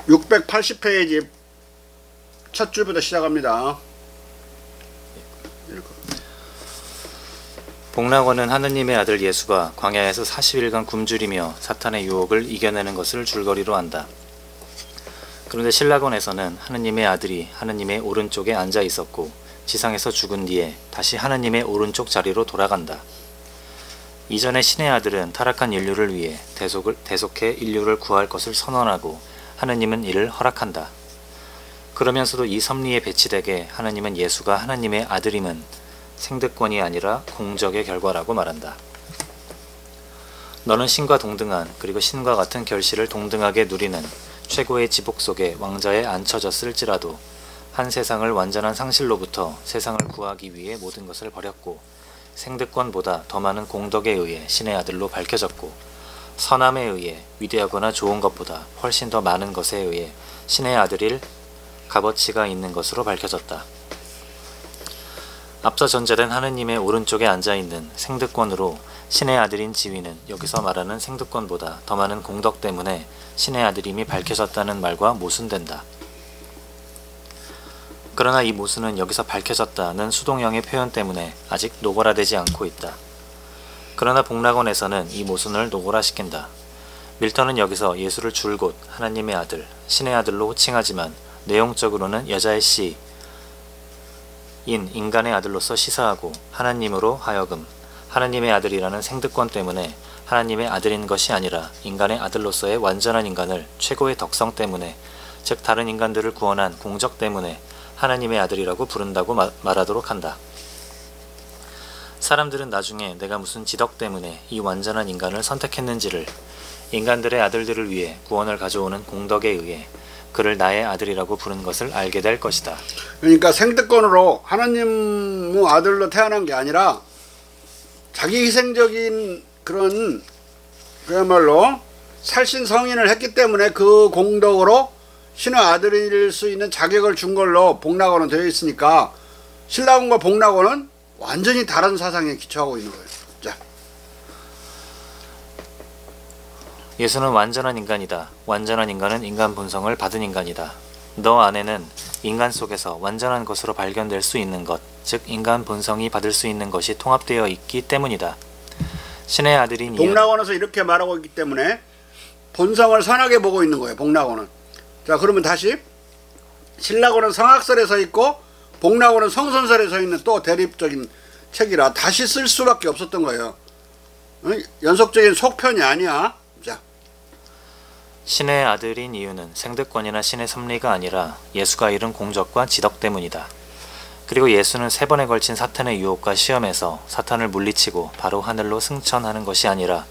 680페이지 첫 줄부터 시작합니다. 복락원은 하느님의 아들 예수가 광야에서 40일간 굶주리며 사탄의 유혹을 이겨내는 것을 줄거리로 한다. 그런데 신라권에서는 하느님의 아들이 하느님의 오른쪽에 앉아 있었고 지상에서 죽은 뒤에 다시 하느님의 오른쪽 자리로 돌아간다. 이전에 신의 아들은 타락한 인류를 위해 대속해 인류를 구할 것을 선언하고 하느님은 이를 허락한다. 그러면서도 이 섭리에 배치되게 하느님은 예수가 하느님의 아들임은 생득권이 아니라 공적의 결과라고 말한다. 너는 신과 동등한 그리고 신과 같은 결실을 동등하게 누리는 최고의 지복 속에 왕자에 앉혀졌을지라도 한 세상을 완전한 상실로부터 세상을 구하기 위해 모든 것을 버렸고 생득권보다 더 많은 공덕에 의해 신의 아들로 밝혀졌고 선함에 의해 위대하거나 좋은 것보다 훨씬 더 많은 것에 의해 신의 아들일 값어치가 있는 것으로 밝혀졌다. 앞서 전제된 하느님의 오른쪽에 앉아있는 생득권으로 신의 아들인 지위는 여기서 말하는 생득권보다 더 많은 공덕 때문에 신의 아들임이 밝혀졌다는 말과 모순된다. 그러나 이 모순은 여기서 밝혀졌다는 수동형의 표현 때문에 아직 노골화되지 않고 있다. 그러나 복락원에서는 이 모순을 노골화시킨다. 밀턴은 여기서 예수를 줄곧 하나님의 아들, 신의 아들로 호칭하지만 내용적으로는 여자의 씨, 인 인간의 아들로서 시사하고 하나님으로 하여금 하나님의 아들이라는 생득권 때문에 하나님의 아들인 것이 아니라 인간의 아들로서의 완전한 인간을 최고의 덕성 때문에 즉 다른 인간들을 구원한 공적 때문에 하나님의 아들이라고 부른다고 말하도록 한다. 사람들은 나중에 내가 무슨 지덕 때문에 이 완전한 인간을 선택했는지를 인간들의 아들들을 위해 구원을 가져오는 공덕에 의해 그를 나의 아들이라고 부른 것을 알게 될 것이다. 그러니까 생득권으로 하나님 아들로 태어난 게 아니라 자기 희생적인 그런 그야말로 살신성인을 했기 때문에 그 공덕으로 신의 아들일 수 있는 자격을 준 걸로 복락원은 되어 있으니까 신라원과 복락원은 완전히 다른 사상에 기초하고 있는 거예요. 자. 예수는 완전한 인간이다. 완전한 인간은 인간 본성을 받은 인간이다. 너 안에는 인간 속에서 완전한 것으로 발견될 수 있는 것, 즉 인간 본성이 받을 수 있는 것이 통합되어 있기 때문이다. 신의 아들인 복락원에서 이렇게 말하고 있기 때문에 본성을 선하게 보고 있는 거예요. 복락원은. 자, 그러면 다시 신라권은 성악설에 서 있고 복락원은 성선설에 서 있는 또 대립적인 책이라 다시 쓸 수밖에 없었던 거예요. 연속적인 속편이 아니야. 자. 신의 아들인 이유는 생득권이나 신의 섭리가 아니라 예수가 이룬 공적과 지덕 때문이다. 그리고 예수는 3번에 걸친 사탄의 유혹과 시험에서 사탄을 물리치고 바로 하늘로 승천하는 것이 아니라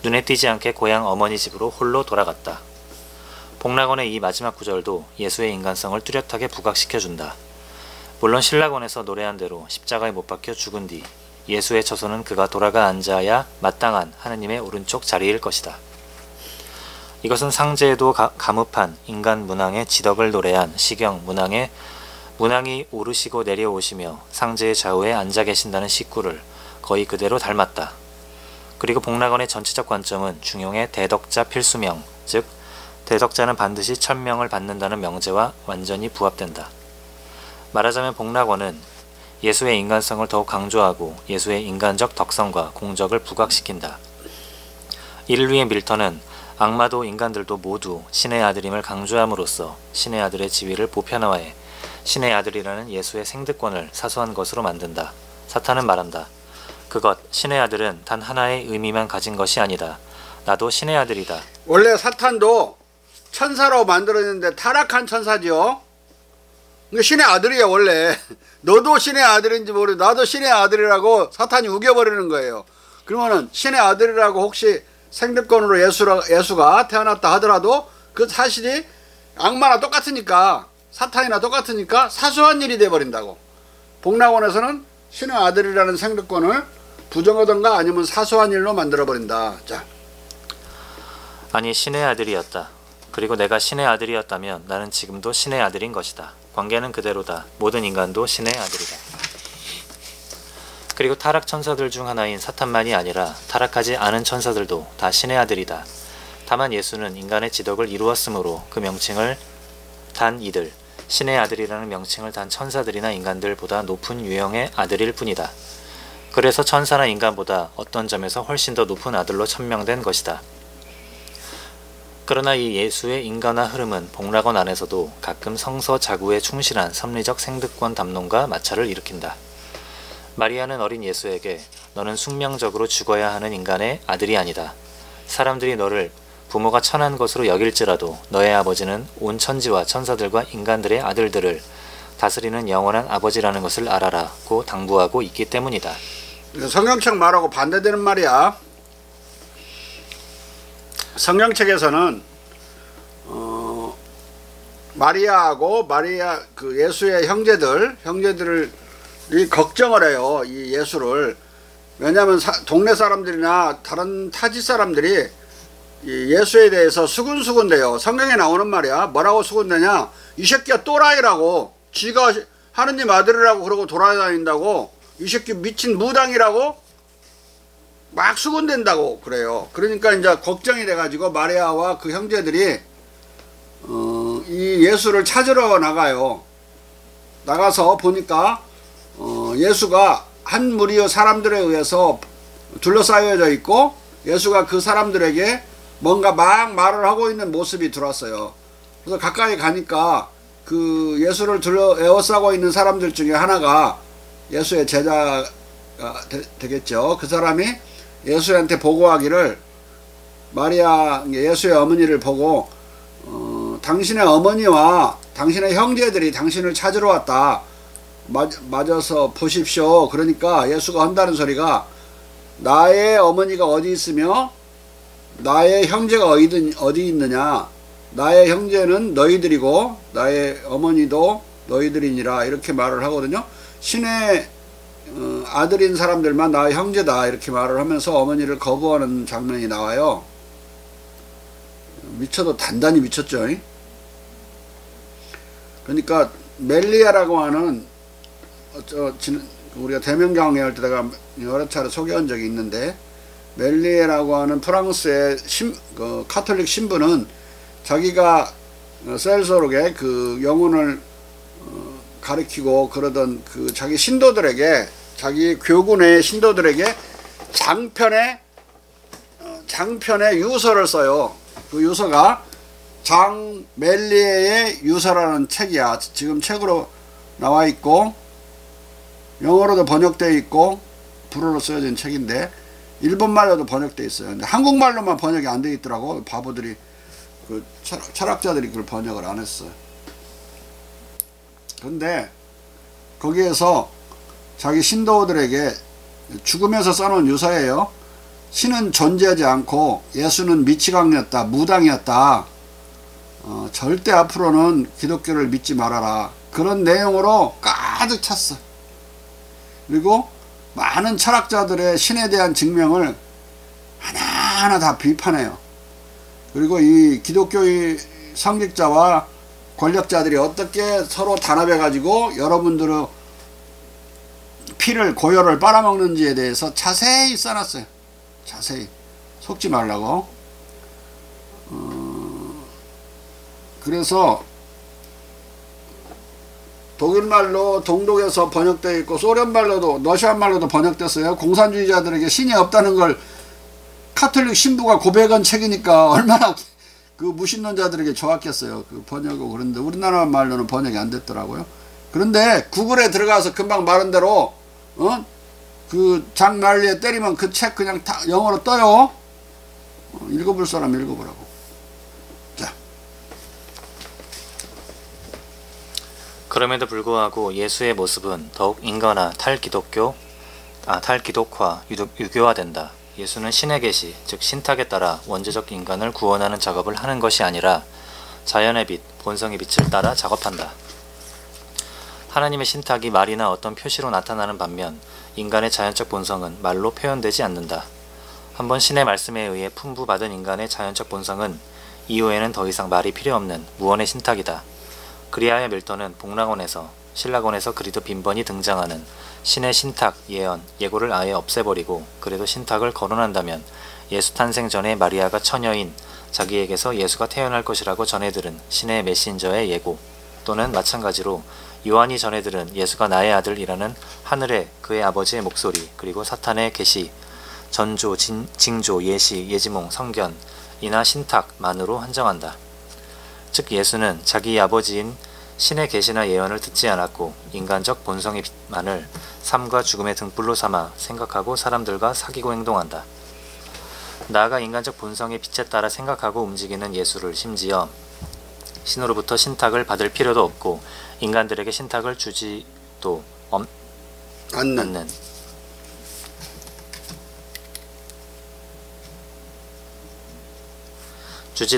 눈에 띄지 않게 고향 어머니 집으로 홀로 돌아갔다. 복락원의 이 마지막 구절도 예수의 인간성을 뚜렷하게 부각시켜준다. 물론 신라권에서 노래한 대로 십자가에 못 박혀 죽은 뒤 예수의 처소는 그가 돌아가 앉아야 마땅한 하느님의 오른쪽 자리일 것이다. 이것은 상제에도 가무판 인간 문왕의 지덕을 노래한 시경 문왕이 오르시고 내려오시며 상제의 좌우에 앉아 계신다는 식구를 거의 그대로 닮았다. 그리고 복락원의 전체적 관점은 중용의 대덕자 필수명, 즉 대덕자는 반드시 천명을 받는다는 명제와 완전히 부합된다. 말하자면 복락원은 예수의 인간성을 더욱 강조하고 예수의 인간적 덕성과 공적을 부각시킨다. 이를 위해 밀턴은 악마도 인간들도 모두 신의 아들임을 강조함으로써 신의 아들의 지위를 보편화해 신의 아들이라는 예수의 생득권을 사소한 것으로 만든다. 사탄은 말한다. 그것, 신의 아들은 단 하나의 의미만 가진 것이 아니다. 나도 신의 아들이다. 원래 사탄도 천사로 만들어졌는데 타락한 천사죠. 신의 아들이야 원래. 너도 신의 아들인지 모르고 나도 신의 아들이라고 사탄이 우겨버리는 거예요. 그러면은 신의 아들이라고 혹시 생득권으로 예수가 태어났다 하더라도 그 사실이 악마나 똑같으니까 사탄이나 똑같으니까 사소한 일이 돼버린다고. 복락원에서는 신의 아들이라는 생득권을 부정하던가 아니면 사소한 일로 만들어버린다. 자. 아니 신의 아들이었다. 그리고 내가 신의 아들이었다면 나는 지금도 신의 아들인 것이다. 관계는 그대로다. 모든 인간도 신의 아들이다. 그리고 타락 천사들 중 하나인 사탄만이 아니라 타락하지 않은 천사들도 다 신의 아들이다. 다만 예수는 인간의 지덕을 이루었으므로 그 명칭을 단 이들, 신의 아들이라는 명칭을 단 천사들이나 인간들보다 높은 유형의 아들일 뿐이다. 그래서 천사나 인간보다 어떤 점에서 훨씬 더 높은 아들로 천명된 것이다. 그러나 이 예수의 인간화 흐름은 복락원 안에서도 가끔 성서 자구에 충실한 섭리적 생득권 담론과 마찰을 일으킨다. 마리아는 어린 예수에게 너는 숙명적으로 죽어야 하는 인간의 아들이 아니다. 사람들이 너를 부모가 천한 것으로 여길지라도 너의 아버지는 온 천지와 천사들과 인간들의 아들들을 다스리는 영원한 아버지라는 것을 알아라고 당부하고 있기 때문이다. 성경책 말하고 반대되는 말이야. 성경책에서는 마리아하고 그 예수의 형제들이 걱정을 해요. 이 예수를. 왜냐하면 동네 사람들이나 다른 타지 사람들이 이 예수에 대해서 수군수군대요. 성경에 나오는 말이야. 뭐라고 수군대냐? 이 새끼가 또라이라고, 지가 하느님 아들이라고 그러고 돌아다닌다고, 이 새끼 미친 무당이라고 막 수군댄다고 그래요. 그러니까 이제 걱정이 돼가지고 마리아와 그 형제들이 이 예수를 찾으러 나가요. 나가서 보니까 예수가 한 무리의 사람들에 의해서 둘러싸여져 있고, 예수가 그 사람들에게 뭔가 막 말을 하고 있는 모습이 들어왔어요. 그래서 가까이 가니까 그 예수를 에워싸고 있는 사람들 중에 하나가 예수의 제자가 되겠죠. 그 사람이 예수한테 보고하기를, 마리아 예수의 어머니를 보고 당신의 어머니와 당신의 형제들이 당신을 찾으러 왔다. 맞아서 보십시오. 그러니까 예수가 한다는 소리가, 나의 어머니가 어디 있으며 나의 형제가 어디 있느냐, 나의 형제는 너희들이고 나의 어머니도 너희들이니라, 이렇게 말을 하거든요. 신의 아들인 사람들만 나의 형제다, 이렇게 말을 하면서 어머니를 거부하는 장면이 나와요. 미쳐도 단단히 미쳤죠. 그러니까 멜리아라고 하는, 우리가 대명강의 할 때 내가 여러 차례 소개한 적이 있는데, 멜리에라고 하는 프랑스의 카톨릭 신부는 자기가 셀소록에 그 영혼을 가리키고 그러던 그 자기 신도들에게, 자기 교군의 신도들에게 장편의 유서를 써요. 그 유서가 장 멜리에의 유서라는 책이야. 지금 책으로 나와 있고 영어로도 번역되어 있고 불어로 쓰여진 책인데, 일본말로도 번역되어 있어요. 근데 한국말로만 번역이 안 되어 있더라고. 바보들이, 그 철학자들이 그걸 번역을 안 했어요. 근데 거기에서 자기 신도들에게 죽으면서 써놓은 유서예요. 신은 존재하지 않고 예수는 미치광이었다, 무당이었다, 절대 앞으로는 기독교를 믿지 말아라, 그런 내용으로 가득 찼어. 그리고 많은 철학자들의 신에 대한 증명을 하나하나 다 비판해요. 그리고 이 기독교의 성직자와 권력자들이 어떻게 서로 단합해 가지고 여러분들의 피를, 고열을 빨아먹는지에 대해서 자세히 써놨어요. 자세히. 속지 말라고. 그래서 독일말로 동독에서 번역되어 있고, 소련말로도, 러시아말로도 번역됐어요. 공산주의자들에게 신이 없다는 걸 카톨릭 신부가 고백한 책이니까 얼마나 그 무신론자들에게 좋았겠어요. 그 번역하고. 그런데 우리나라 말로는 번역이 안 됐더라고요. 그런데 구글에 들어가서 금방 말한 대로 그 장 말리에 때리면 그 책 그냥 다 영어로 떠요. 읽어볼 사람 읽어보라고. 자. 그럼에도 불구하고 예수의 모습은 더욱 인간화, 탈기독화, 유교화된다. 예수는 신의 계시, 즉 신탁에 따라 원죄적 인간을 구원하는 작업을 하는 것이 아니라 자연의 빛, 본성의 빛을 따라 작업한다. 하나님의 신탁이 말이나 어떤 표시로 나타나는 반면 인간의 자연적 본성은 말로 표현되지 않는다. 한번 신의 말씀에 의해 풍부받은 인간의 자연적 본성은 이후에는 더 이상 말이 필요 없는 무언의 신탁이다. 그리하여 밀턴은 복락원에서, 신락원에서 그리도 빈번히 등장하는 신의 신탁, 예언, 예고를 아예 없애버리고 그래도 신탁을 거론한다면 예수 탄생 전에 마리아가 처녀인 자기에게서 예수가 태어날 것이라고 전해들은 신의 메신저의 예고, 또는 마찬가지로 요한이 전해들은 예수가 나의 아들이라는 하늘의 그의 아버지의 목소리, 그리고 사탄의 계시, 전조, 징조, 예시, 예지몽, 성견이나 신탁만으로 한정한다. 즉 예수는 자기 아버지인 신의 계시나 예언을 듣지 않았고 인간적 본성의 빛만을 삶과 죽음의 등불로 삼아 생각하고 사람들과 사귀고 행동한다. 나아가 인간적 본성의 빛에 따라 생각하고 움직이는 예수를 심지어 신으로부터 신탁을 받을 필요도 없고 인간들에게 신탁을 주지도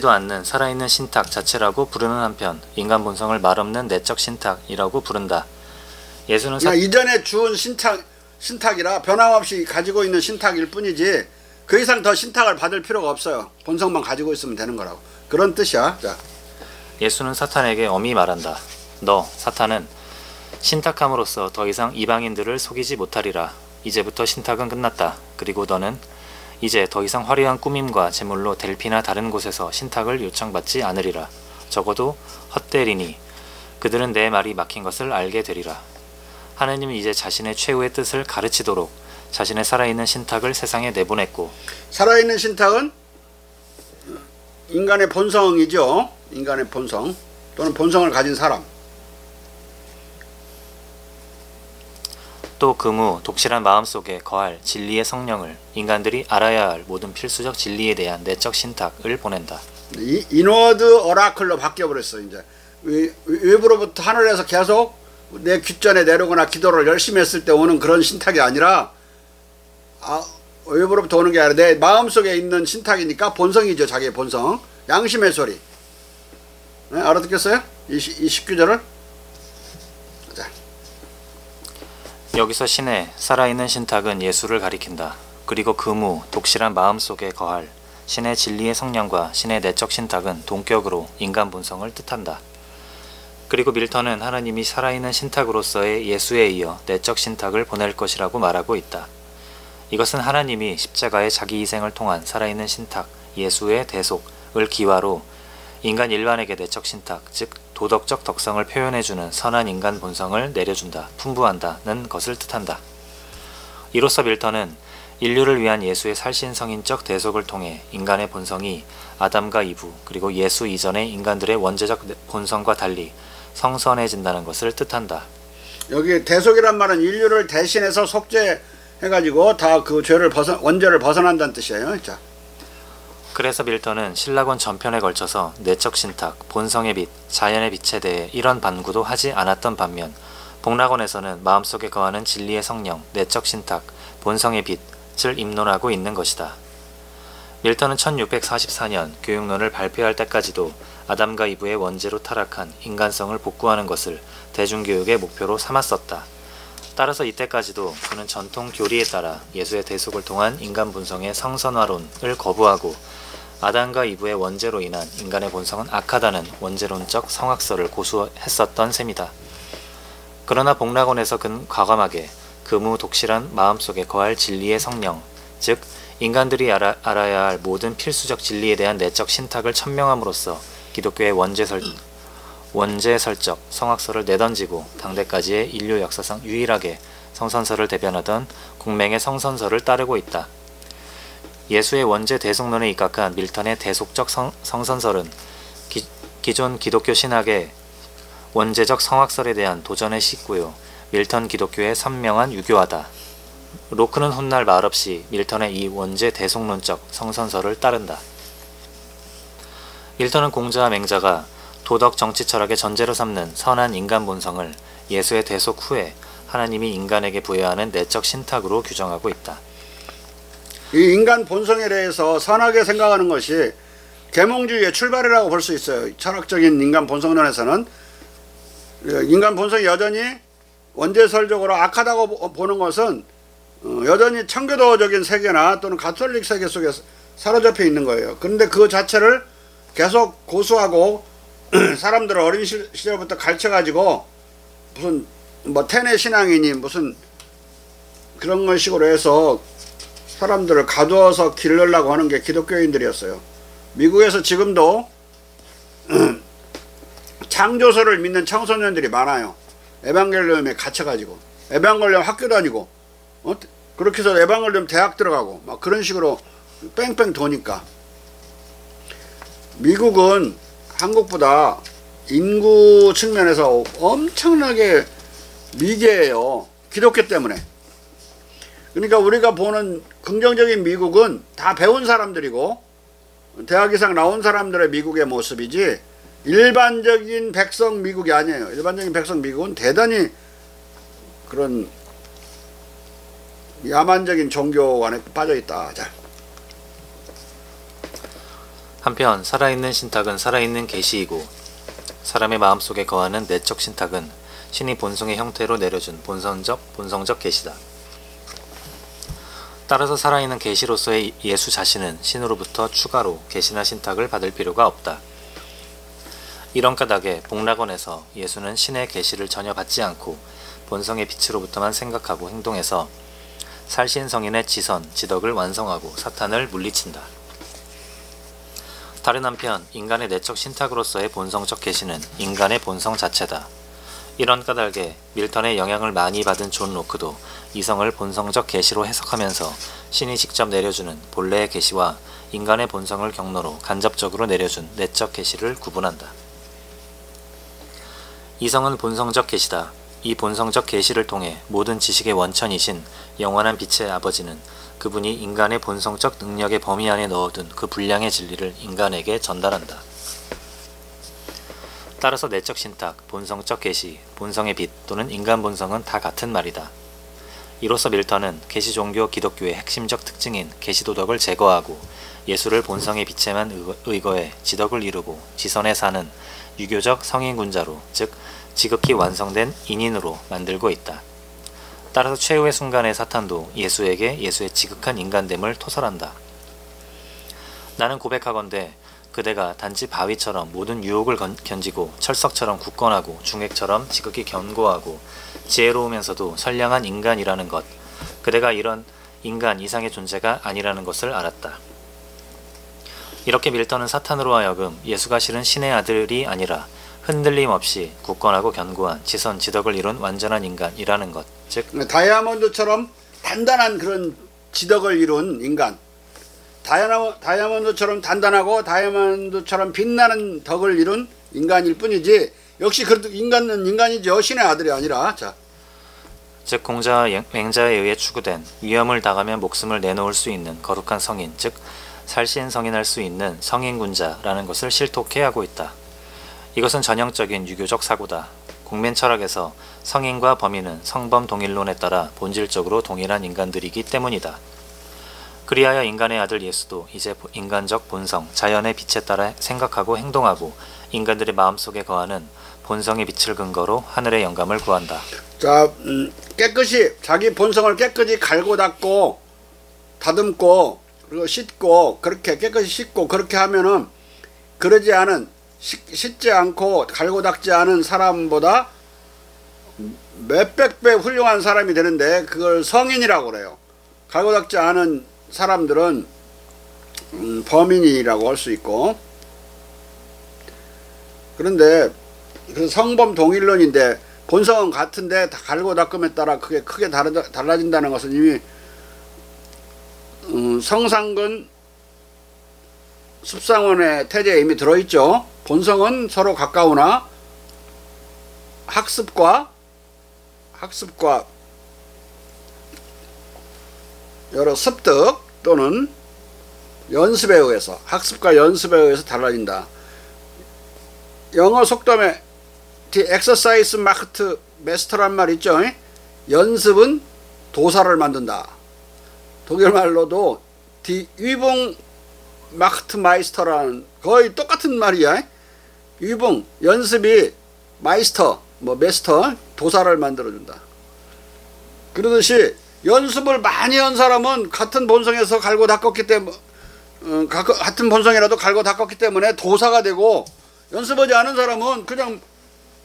않는 살아있는 신탁 자체라고 부르는 한편 인간 본성을 말없는 내적 신탁이라고 부른다. 예수는 이전에 주운 신탁이라 변함없이 가지고 있는 신탁일 뿐이지 그 이상 더 신탁을 받을 필요가 없어요. 본성만 가지고 있으면 되는 거라고. 그런 뜻이야. 자. 예수는 사탄에게 엄히 말한다. 너 사탄은 신탁함으로써 더 이상 이방인들을 속이지 못하리라. 이제부터 신탁은 끝났다. 그리고 너는 이제 더 이상 화려한 꾸밈과 제물로 델피나 다른 곳에서 신탁을 요청받지 않으리라. 적어도 헛되리니 그들은 내 말이 막힌 것을 알게 되리라. 하느님은 이제 자신의 최후의 뜻을 가르치도록 자신의 살아있는 신탁을 세상에 내보냈고, 살아있는 신탁은 인간의 본성이죠. 인간의 본성 또는 본성을 가진 사람. 또 금우 독실한 마음속에 거할 진리의 성령을, 인간들이 알아야 할 모든 필수적 진리에 대한 내적 신탁을 보낸다. 인워드 어라클로 바뀌어버렸어. 이제 외부로부터 하늘에서 계속 내 귓전에 내려오거나 기도를 열심히 했을 때 오는 그런 신탁이 아니라 외부로부터 오는 게 아니라 내 마음속에 있는 신탁이니까 본성이죠. 자기의 본성. 양심의 소리. 네? 알아듣겠어요? 이 19절을? 자. 여기서 신의 살아있는 신탁은 예수를 가리킨다. 그리고 금우 독실한 마음속에 거할 신의 진리의 성령과 신의 내적 신탁은 동격으로 인간 본성을 뜻한다. 그리고 밀턴은 하나님이 살아있는 신탁으로서의 예수에 이어 내적 신탁을 보낼 것이라고 말하고 있다. 이것은 하나님이 십자가의 자기 희생을 통한 살아있는 신탁, 예수의 대속을 기화로 인간 일반에게 내적 신탁, 즉 도덕적 덕성을 표현해주는 선한 인간 본성을 내려준다, 풍부한다는 것을 뜻한다. 이로써 밀턴은 인류를 위한 예수의 살신성인적 대속을 통해 인간의 본성이 아담과 이브 그리고 예수 이전의 인간들의 원죄적 본성과 달리 성선해진다는 것을 뜻한다. 여기 대속이란 말은 인류를 대신해서 속죄해가지고 다 그 죄를 원죄를 벗어난다는 뜻이에요. 자. 그래서 밀턴은 신라권 전편에 걸쳐서 내적 신탁, 본성의 빛, 자연의 빛에 대해 이런 반구도 하지 않았던 반면 복락원에서는 마음속에 거하는 진리의 성령, 내적 신탁, 본성의 빛을 입론하고 있는 것이다. 밀턴은 1644년 교육론을 발표할 때까지도 아담과 이브의 원죄로 타락한 인간성을 복구하는 것을 대중교육의 목표로 삼았었다. 따라서 이때까지도 그는 전통 교리에 따라 예수의 대속을 통한 인간 본성의 성선화론을 거부하고 아담과 이브의 원죄로 인한 인간의 본성은 악하다는 원죄론적 성악설을 고수했었던 셈이다. 그러나 복락원에서 그는 과감하게 금우 독실한 마음속에 거할 진리의 성령, 즉 인간들이 알아야 할 모든 필수적 진리에 대한 내적 신탁을 천명함으로써 기독교의 원죄설적 성악설을 내던지고 당대까지의 인류 역사상 유일하게 성선설을 대변하던 공맹의 성선설을 따르고 있다. 예수의 원죄 대속론에 입각한 밀턴의 대속적 성선설은 기존 기독교 신학의 원죄적 성악설에 대한 도전의 식구요, 밀턴 기독교의 선명한 유교화다. 로크는 훗날 말없이 밀턴의 이 원죄 대속론적 성선설을 따른다. 밀턴은 공자와 맹자가 도덕 정치 철학의 전제로 삼는 선한 인간 본성을 예수의 대속 후에 하나님이 인간에게 부여하는 내적 신탁으로 규정하고 있다. 이 인간 본성에 대해서 선하게 생각하는 것이 계몽주의의 출발이라고 볼 수 있어요. 철학적인 인간 본성론에서는 인간 본성이 여전히 원죄설적으로 악하다고 보는 것은 여전히 청교도적인 세계나 또는 가톨릭 세계 속에 사로잡혀 있는 거예요. 그런데 그 자체를 계속 고수하고 사람들을 어린 시절부터 가르쳐가지고 무슨 뭐 태내 신앙이니 무슨 그런 식으로 해서 사람들을 가두어서 기르려고 하는 게 기독교인들이었어요. 미국에서 지금도 창조설을 믿는 청소년들이 많아요. 에반겔리움에 갇혀가지고 에반겔리움 학교 다니고 그렇게 해서 에반겔리움 대학 들어가고 막 그런 식으로 뺑뺑 도니까. 미국은 한국보다 인구 측면에서 엄청나게 미개해요. 기독교 때문에. 그러니까 우리가 보는 긍정적인 미국은 다 배운 사람들이고 대학 이상 나온 사람들의 미국의 모습이지 일반적인 백성 미국이 아니에요. 일반적인 백성 미국은 대단히 그런 야만적인 종교 안에 빠져있다. 자. 한편 살아있는 신탁은 살아있는 계시이고 사람의 마음속에 거하는 내적 신탁은 신이 본성의 형태로 내려준 본성적 계시다. 따라서 살아있는 계시로서의 예수 자신은 신으로부터 추가로 계시나 신탁을 받을 필요가 없다. 이런 까닭에 복락원에서 예수는 신의 계시를 전혀 받지 않고 본성의 빛으로부터만 생각하고 행동해서 살신 성인의 지선, 지덕을 완성하고 사탄을 물리친다. 다른 한편 인간의 내적 신탁으로서의 본성적 계시는 인간의 본성 자체다. 이런 까닭에 밀턴의 영향을 많이 받은 존 로크도 이성을 본성적 계시로 해석하면서 신이 직접 내려주는 본래의 계시와 인간의 본성을 경로로 간접적으로 내려준 내적 계시를 구분한다. 이성은 본성적 계시다. 이 본성적 계시를 통해 모든 지식의 원천이신 영원한 빛의 아버지는 그분이 인간의 본성적 능력의 범위 안에 넣어둔 그 분량의 진리를 인간에게 전달한다. 따라서 내적 신탁, 본성적 계시, 본성의 빛 또는 인간 본성은 다 같은 말이다. 이로써 밀턴은 계시 종교 기독교의 핵심적 특징인 계시 도덕을 제거하고 예수를 본성의 빛에만 의거해 지덕을 이루고 지선에 사는 유교적 성인군자로, 즉 지극히 완성된 인인으로 만들고 있다. 따라서 최후의 순간의 사탄도 예수에게 예수의 지극한 인간됨을 토설한다. 나는 고백하건대 그대가 단지 바위처럼 모든 유혹을 견지고 철석처럼 굳건하고 중액처럼 지극히 견고하고 지혜로우면서도 선량한 인간이라는 것, 그대가 이런 인간 이상의 존재가 아니라는 것을 알았다. 이렇게 밀턴은 사탄으로 하여금 예수가 실은 신의 아들이 아니라 흔들림 없이 굳건하고 견고한 지선 지덕을 이룬 완전한 인간이라는 것, 즉 다이아몬드처럼 단단한 그런 지덕을 이룬 인간, 다이아몬드처럼 단단하고 다이아몬드처럼 빛나는 덕을 이룬 인간일 뿐이지 역시 그래도 인간은 인간이죠. 신의 아들이 아니라. 자. 즉 공자와 맹자에 의해 추구된 위험을 당하면 목숨을 내놓을 수 있는 거룩한 성인, 즉 살신 성인할 수 있는 성인군자라는 것을 실토케 하고 있다. 이것은 전형적인 유교적 사고다. 공면 철학에서 성인과 범인은 성범 동일론에 따라 본질적으로 동일한 인간들이기 때문이다. 그리하여 인간의 아들 예수도 이제 인간적 본성, 자연의 빛에 따라 생각하고 행동하고 인간들의 마음속에 거하는 본성의 빛을 근거로 하늘의 영감을 구한다. 자, 깨끗이 자기 본성을 깨끗이 갈고 닦고 다듬고 그리고 씻고 그렇게 깨끗이 씻고 그렇게 하면은 그러지 않은 씻지 않고 갈고 닦지 않은 사람보다 몇백 배 훌륭한 사람이 되는데 그걸 성인이라고 그래요. 갈고 닦지 않은 사람들은 범인이라고 할 수 있고, 그런데 그 성범 동일론인데 본성은 같은데 다 갈고 닦음에 따라 그게 크게 달라진다는 것은 이미 성상근 습상원의 태제에 이미 들어있죠. 본성은 서로 가까우나 학습과 여러 습득 또는 연습에 의해서, 학습과 연습에 의해서 달라진다. 영어 속담에 Die Exercise macht Master란 말 있죠. 연습은 도사를 만든다. 독일말로도 Die Übung macht Meister라는 거의 똑같은 말이야. Übung, 연습이 마이스터, 메스터, 도사를 만들어준다. 그러듯이 연습을 많이 한 사람은 같은 본성에서 갈고 닦았기 때문에 같은 본성이라도 갈고 닦았기 때문에 도사가 되고, 연습하지 않은 사람은 그냥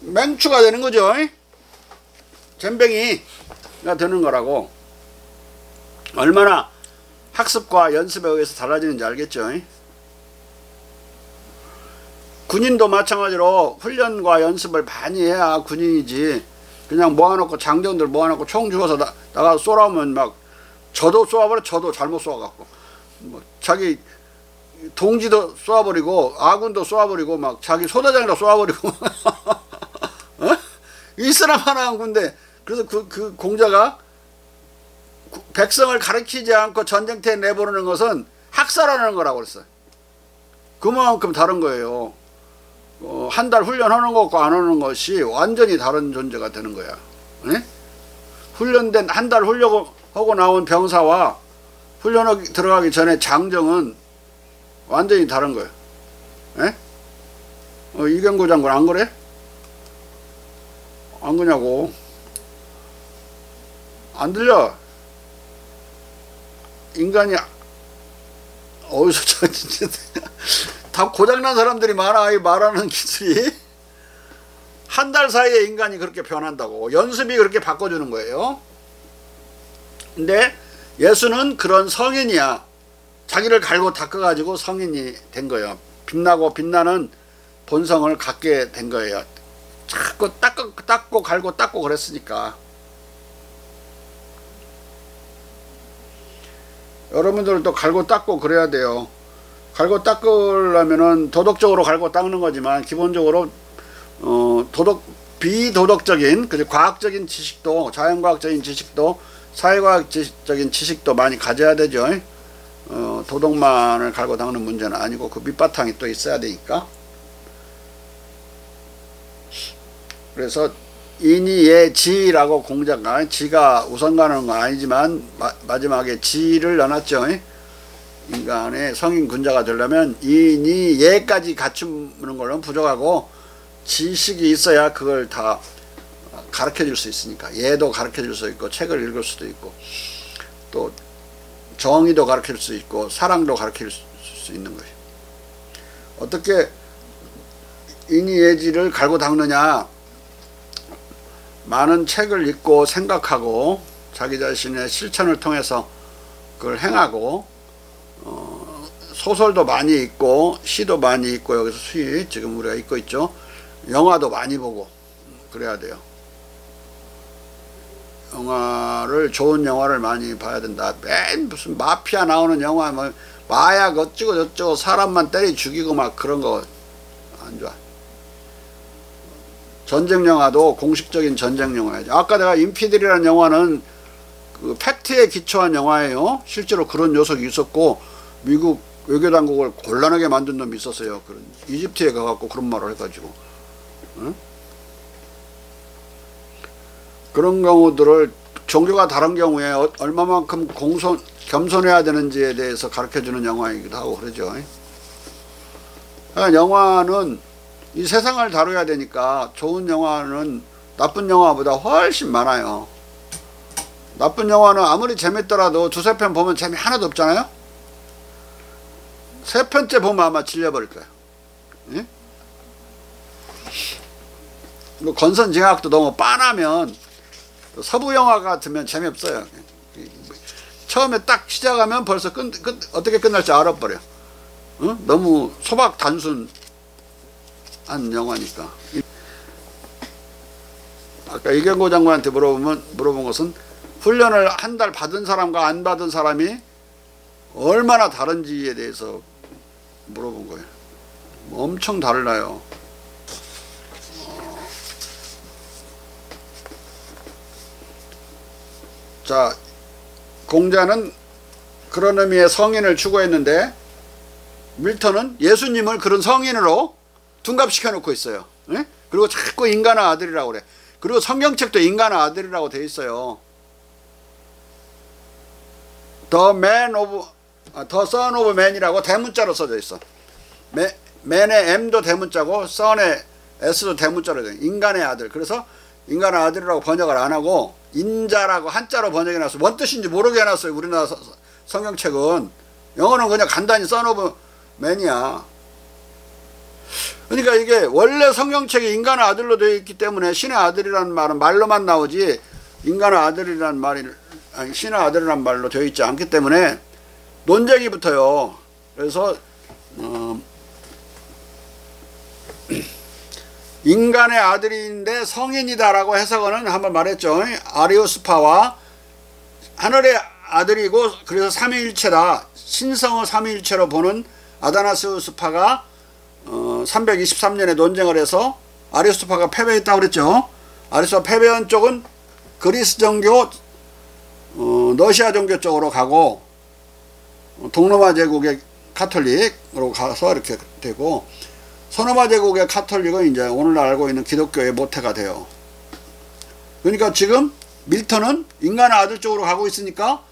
맹추가 되는 거죠. 잼뱅이가 되는 거라고. 얼마나 학습과 연습에 의해서 달라지는지 알겠죠? 군인도 마찬가지로 훈련과 연습을 많이 해야 군인이지. 그냥 모아놓고 장정들 모아놓고 총 주워서 나가서 쏘라면 막 저도 쏘아버려. 저도 잘못 쏘아갖고 뭐 자기 동지도 쏘아버리고 아군도 쏘아버리고 막 자기 소대장도 쏘아버리고 어? 이스람 하나한 군데. 그래서 그 공자가 백성을 가르치지 않고 전쟁터에 내보내는 것은 학살하는 거라고 그랬어요. 그만큼 다른 거예요. 한 달 훈련하는 것과 안 하는 것이 완전히 다른 존재가 되는 거야. 네? 훈련된 한 달 훈련하고 나온 병사와 훈련하기 들어가기 전에 장정은 완전히 다른 거예요. 네? 이경구 장군 안 그래? 안 그냐고. 안 들려. 인간이 어디서 다 고장난 사람들이 많아. 이 말하는 기술이. 한 달 사이에 인간이 그렇게 변한다고. 연습이 그렇게 바꿔주는 거예요. 근데 예수는 그런 성인이야. 자기를 갈고 닦아가지고 성인이 된 거예요. 빛나고 빛나는 본성을 갖게 된 거예요. 자꾸 닦고 갈고 닦고 그랬으니까. 여러분들도 갈고 닦고 그래야 돼요. 갈고 닦으려면은 도덕적으로 갈고 닦는 거지만 기본적으로 비도덕적인 과학적인 지식도, 자연과학적인 지식도, 사회과학적인 지식도 많이 가져야 되죠. 도덕만을 갈고 닦는 문제는 아니고 그 밑바탕이 또 있어야 되니까. 그래서 인이예지라고 공자가, 지가 우선 가는 건 아니지만 마지막에 지를 넣어놨죠. 인간의 성인 군자가 되려면 인이예까지 갖추는 걸로 부족하고 지식이 있어야 그걸 다 가르쳐 줄 수 있으니까. 예도 가르쳐 줄 수 있고 책을 읽을 수도 있고 또 정의도 가르쳐 줄 수 있고 사랑도 가르쳐 줄 수 있는 거예요. 어떻게 인이예지를 갈고 닦느냐. 많은 책을 읽고 생각하고 자기 자신의 실천을 통해서 그걸 행하고 소설도 많이 읽고 시도 많이 읽고 여기서 수희 지금 우리가 읽고 있죠. 영화도 많이 보고 그래야 돼요. 영화를 좋은 영화를 많이 봐야 된다. 맨 무슨 마피아 나오는 영화 뭐 마약 어쩌고 저쩌고 사람만 때려 죽이고 막 그런 거 안 좋아. 전쟁 영화도 공식적인 전쟁 영화예요. 아까 내가 인피들이라는 영화는 그 팩트에 기초한 영화예요. 실제로 그런 녀석이 있었고 미국 외교당국을 곤란하게 만든 놈이 있었어요. 그런 이집트에 가갖고 그런 말을 해가지고. 응? 그런 경우들을 종교가 다른 경우에 얼마만큼 겸손해야 되는지에 대해서 가르쳐주는 영화이기도 하고 그러죠. 영화는 이 세상을 다뤄야 되니까 좋은 영화는 나쁜 영화보다 훨씬 많아요. 나쁜 영화는 아무리 재밌더라도 두세 편 보면 재미 하나도 없잖아요. 세 편째 보면 아마 질려버릴 거예요. 예? 뭐 건선징악도 너무 빤하면 서부 영화 같으면 재미없어요. 처음에 딱 시작하면 벌써 어떻게 끝날지 알아버려. 어? 너무 소박 단순한 영화니까. 아까 이경고 장관한테 물어본 것은 훈련을 한 달 받은 사람과 안 받은 사람이 얼마나 다른지에 대해서 물어본 거예요. 엄청 달라요. 자, 공자는 그런 의미의 성인을 추구했는데 밀턴은 예수님을 그런 성인으로 둔갑시켜 놓고 있어요. 예? 그리고 자꾸 인간의 아들이라고 그래. 그리고 성경책도 인간의 아들이라고 돼 있어요. The Son of Man이라고 대문자로 써져 있어. man의 M도 대문자고 Son의 S도 대문자로 돼. 인간의 아들. 그래서 인간의 아들이라고 번역을 안 하고 인자라고 한자로 번역해 놨어요. 뭔 뜻인지 모르게 해놨어요. 우리나라 성경책은. 영어는 그냥 간단히 Son of Man이야. 그러니까 이게 원래 성경책이 인간의 아들로 되어 있기 때문에 신의 아들이라는 말은 말로만 나오지 인간의 아들이라는 말이 아니 신의 아들이라는 말로 되어 있지 않기 때문에 논쟁이 붙어요. 그래서 인간의 아들인데 성인이다라고 해석은 한번 말했죠. 아리오스파와 하늘의 아들이고 그래서 삼위일체다. 신성의 삼위일체로 보는 아다나시우스파가 323년에 논쟁을 해서 아리오스파가 패배했다고 그랬죠. 아리오스파 패배한 쪽은 그리스 종교, 러시아 종교 쪽으로 가고 동로마 제국의 카톨릭으로 가서 이렇게 되고, 서노마 제국의 카톨릭은 이제 오늘날 알고 있는 기독교의 모태가 돼요. 그러니까 지금 밀턴은 인간의 아들 쪽으로 가고 있으니까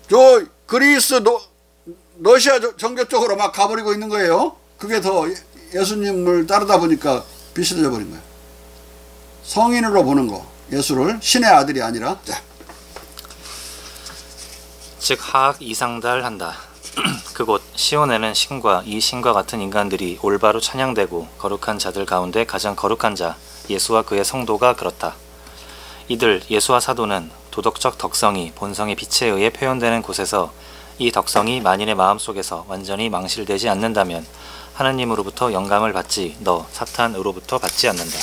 저 그리스 러시아 종교 쪽으로 막 가버리고 있는 거예요. 그게 더 예수님을 따르다 보니까 비슷해져 버린 거예요. 성인으로 보는 거, 예수를 신의 아들이 아니라. 자. 즉 하악 이상달한다. 그곳 시온에는 신과 이 신과 같은 인간들이 올바로 찬양되고 거룩한 자들 가운데 가장 거룩한 자 예수와 그의 성도가 그렇다. 이들 예수와 사도는 도덕적 덕성이 본성의 빛에 의해 표현되는 곳에서 이 덕성이 만인의 마음속에서 완전히 망실되지 않는다면 하나님으로부터 영감을 받지 너 사탄으로부터 받지 않는다.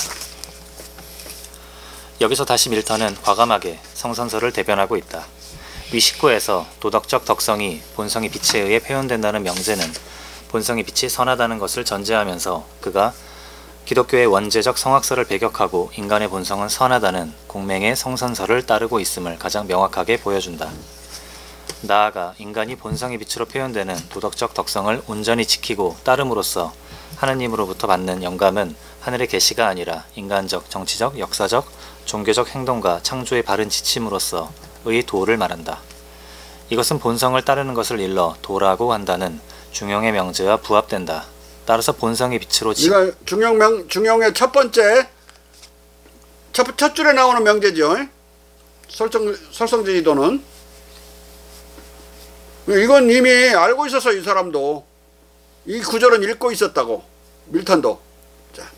여기서 다시 밀턴은 과감하게 성선설을 대변하고 있다. 위 19에서 도덕적 덕성이 본성의 빛에 의해 표현된다는 명제는 본성의 빛이 선하다는 것을 전제하면서 그가 기독교의 원죄적 성악설을 배격하고 인간의 본성은 선하다는 공맹의 성선설을 따르고 있음을 가장 명확하게 보여준다. 나아가 인간이 본성의 빛으로 표현되는 도덕적 덕성을 온전히 지키고 따름으로써 하느님으로부터 받는 영감은 하늘의 계시가 아니라 인간적, 정치적, 역사적, 종교적 행동과 창조의 바른 지침으로서 의 도를 말한다. 이것은 본성을 따르는 것을 일러 도라고 한다는 중용의 명제와 부합된다. 따라서 본성의 빛으로 이거 중용의 첫 번째 첫 줄에 나오는 명제죠. 설성지도는 이건 이미 알고 있었어. 이 사람도 이 구절은 읽고 있었다고. 밀턴도. 자.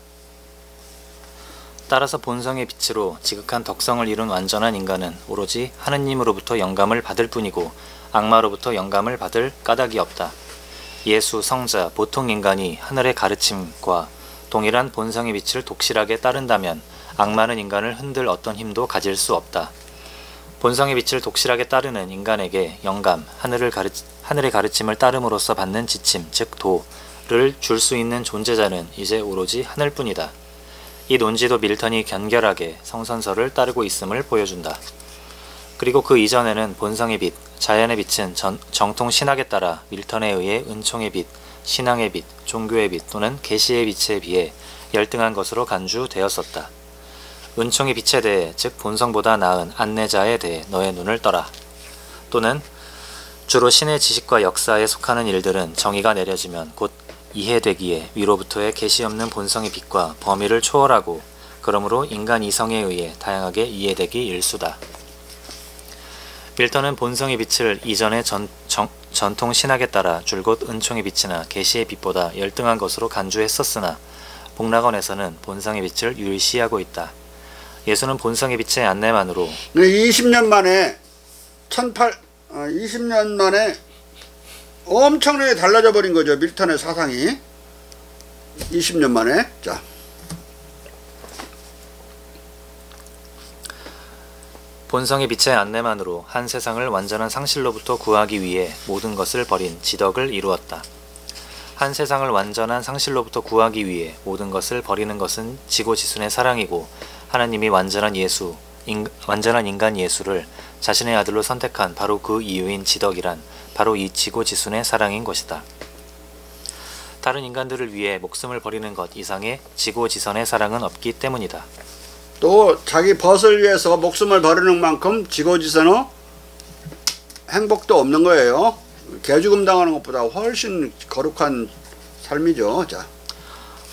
따라서 본성의 빛으로 지극한 덕성을 이룬 완전한 인간은 오로지 하느님으로부터 영감을 받을 뿐이고 악마로부터 영감을 받을 까닭이 없다. 예수, 성자, 보통 인간이 하늘의 가르침과 동일한 본성의 빛을 독실하게 따른다면 악마는 인간을 흔들 어떤 힘도 가질 수 없다. 본성의 빛을 독실하게 따르는 인간에게 영감, 하늘의 가르침을 따름으로써 받는 지침, 즉 도를 줄 수 있는 존재자는 이제 오로지 하늘뿐이다. 이 논지도 밀턴이 견결하게 성선설을 따르고 있음을 보여준다. 그리고 그 이전에는 본성의 빛, 자연의 빛은 정통 신학에 따라 밀턴에 의해 은총의 빛, 신앙의 빛, 종교의 빛 또는 계시의 빛에 비해 열등한 것으로 간주되었었다. 은총의 빛에 대해 즉 본성보다 나은 안내자에 대해 너의 눈을 떠라. 또는 주로 신의 지식과 역사에 속하는 일들은 정의가 내려지면 곧 이해되기에 위로부터의 계시 없는 본성의 빛과 범위를 초월하고 그러므로 인간 이성에 의해 다양하게 이해되기 일수다. 밀턴은 본성의 빛을 이전의 전통 신학에 따라 줄곧 은총의 빛이나 계시의 빛보다 열등한 것으로 간주했었으나 복락원에서는 본성의 빛을 율시하고 있다. 예수는 본성의 빛의 안내만으로 20년 만에 20년 만에 엄청나게 달라져 버린 거죠. 밀턴의 사상이 20년 만에. 자. 본성의 빛의 안내만으로 한 세상을 완전한 상실로부터 구하기 위해 모든 것을 버린 지덕을 이루었다. 한 세상을 완전한 상실로부터 구하기 위해 모든 것을 버리는 것은 지고지순의 사랑이고 하나님이 완전한 인간 예수를 자신의 아들로 선택한 바로 그 이유인 지덕이란 바로 이 지고지순의 사랑인 것이다. 다른 인간들을 위해 목숨을 버리는 것 이상의 지고지선의 사랑은 없기 때문이다. 또 자기 벗을 위해서 목숨을 버리는 만큼 지고지선의 행복도 없는 거예요. 개죽음 당하는 것보다 훨씬 거룩한 삶이죠. 자.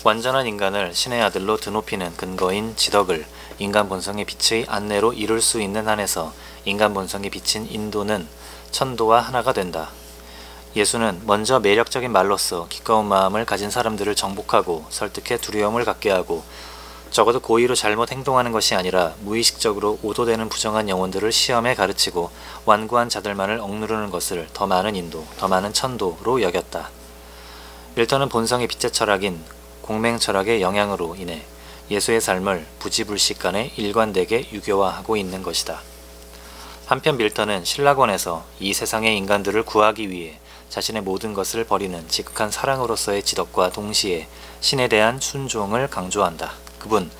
완전한 인간을 신의 아들로 드높이는 근거인 지덕을 인간 본성의 빛의 안내로 이룰 수 있는 한에서 인간 본성의 빛인 인도는 천도와 하나가 된다. 예수는 먼저 매력적인 말로써 기꺼운 마음을 가진 사람들을 정복하고 설득해 두려움을 갖게 하고 적어도 고의로 잘못 행동하는 것이 아니라 무의식적으로 오도되는 부정한 영혼들을 시험에 가르치고 완고한 자들만을 억누르는 것을 더 많은 인도, 더 많은 천도로 여겼다. 밀턴은 본성의 빛의 철학인 공맹 철학의 영향으로 인해 예수의 삶을 부지불식간에 일관되게 유교화하고 있는 것이다. 한편 밀턴은 신라권에서 이 세상의 인간들을 구하기 위해 자신의 모든 것을 버리는 지극한 사랑으로서의 지덕과 동시에 신에 대한 순종을 강조한다. 그분,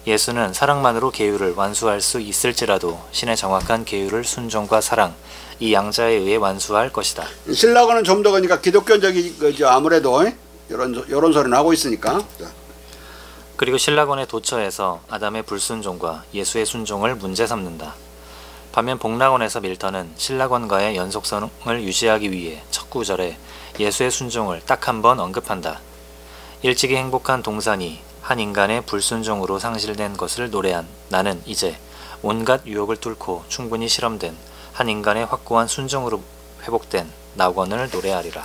예수는 사랑만으로 계율을 완수할 수 있을지라도 신의 정확한 계율을 순종과 사랑, 이 양자에 의해 완수할 것이다. 신라고는 좀 더 그러니까 기독교적이 그죠 아무래도 이런 소리는 하고 있으니까. 그리고 신라권의 도처에서 아담의 불순종과 예수의 순종을 문제 삼는다. 반면 복락원에서 밀턴은 신라권과의 연속성을 유지하기 위해 첫 구절에 예수의 순종을 딱 한 번 언급한다. 일찍이 행복한 동산이 한 인간의 불순종으로 상실된 것을 노래한 나는 이제 온갖 유혹을 뚫고 충분히 실험된 한 인간의 확고한 순종으로 회복된 낙원을 노래하리라.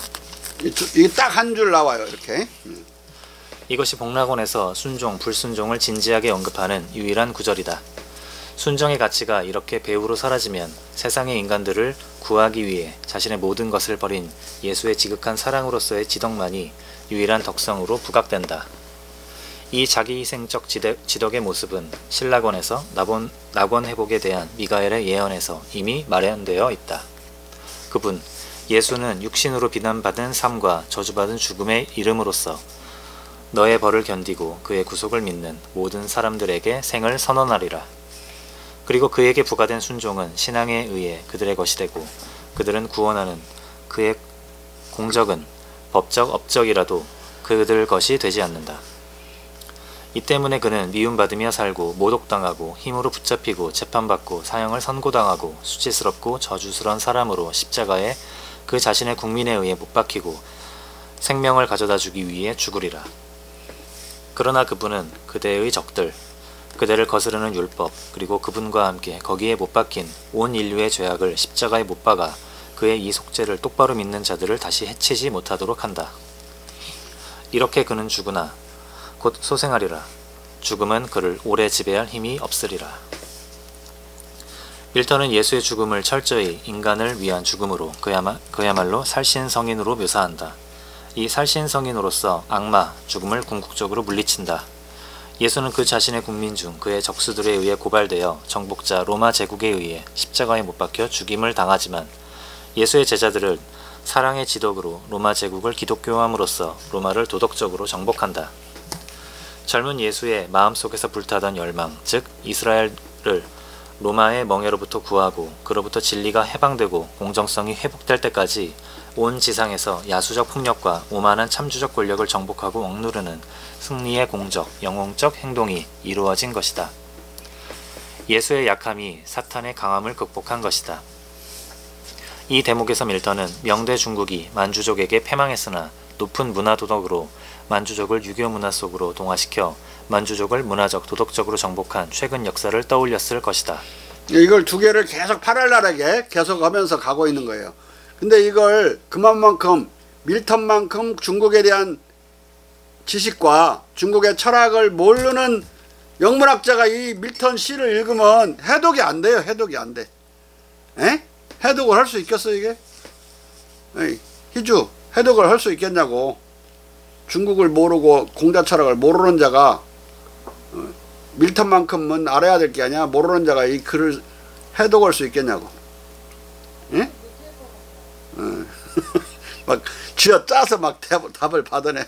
이게 딱 한 줄 나와요 이렇게. 이것이 복락원에서 순종, 불순종을 진지하게 언급하는 유일한 구절이다. 순종의 가치가 이렇게 배후로 사라지면 세상의 인간들을 구하기 위해 자신의 모든 것을 버린 예수의 지극한 사랑으로서의 지덕만이 유일한 덕성으로 부각된다. 이 자기희생적 지덕의 모습은 신라권에서 낙원 회복에 대한 미가엘의 예언에서 이미 마련되어 있다. 그분, 예수는 육신으로 비난받은 삶과 저주받은 죽음의 이름으로써 너의 벌을 견디고 그의 구속을 믿는 모든 사람들에게 생을 선언하리라. 그리고 그에게 부과된 순종은 신앙에 의해 그들의 것이 되고 그들은 구원하는 그의 공적은 법적 업적이라도 그들 것이 되지 않는다. 이 때문에 그는 미움받으며 살고 모독당하고 힘으로 붙잡히고 재판받고 사형을 선고당하고 수치스럽고 저주스러운 사람으로 십자가에 그 자신의 국민에 의해 못 박히고 생명을 가져다 주기 위해 죽으리라. 그러나 그분은 그대의 적들, 그대를 거스르는 율법, 그리고 그분과 함께 거기에 못 박힌 온 인류의 죄악을 십자가에 못 박아 그의 이 속죄를 똑바로 믿는 자들을 다시 해치지 못하도록 한다. 이렇게 그는 죽으나 곧 소생하리라. 죽음은 그를 오래 지배할 힘이 없으리라. 밀턴은 예수의 죽음을 철저히 인간을 위한 죽음으로 그야말로 살신성인으로 묘사한다. 이 살신성인으로서 악마, 죽음을 궁극적으로 물리친다. 예수는 그 자신의 국민 중 그의 적수들에 의해 고발되어 정복자 로마 제국에 의해 십자가에 못 박혀 죽임을 당하지만 예수의 제자들은 사랑의 지덕으로 로마 제국을 기독교함으로써 로마를 도덕적으로 정복한다. 젊은 예수의 마음속에서 불타던 열망, 즉 이스라엘을 로마의 멍에로부터 구하고 그로부터 진리가 해방되고 공정성이 회복될 때까지 온 지상에서 야수적 폭력과 오만한 참주적 권력을 정복하고 억누르는 승리의 공적, 영웅적 행동이 이루어진 것이다. 예수의 약함이 사탄의 강함을 극복한 것이다. 이 대목에서 밀턴은 명대 중국이 만주족에게 패망했으나 높은 문화도덕으로 만주족을 유교 문화 속으로 동화시켜 만주족을 문화적, 도덕적으로 정복한 최근 역사를 떠올렸을 것이다. 이걸 두 개를 계속 파랄랄하게 계속 하면서 가고 있는 거예요. 근데 이걸 그만큼 밀턴만큼 중국에 대한 지식과 중국의 철학을 모르는 영문학자가 이 밀턴 시를 읽으면 해독이 안 돼요. 해독이 안 돼. 에? 해독을 할 수 있겠어 이게? 에이, 희주 해독을 할 수 있겠냐고. 중국을 모르고 공자 철학을 모르는 자가 밀턴만큼은 알아야 될 게 아니야. 모르는 자가 이 글을 해독할 수 있겠냐고. 예? 막 쥐어 짜서 막 답을 받아내.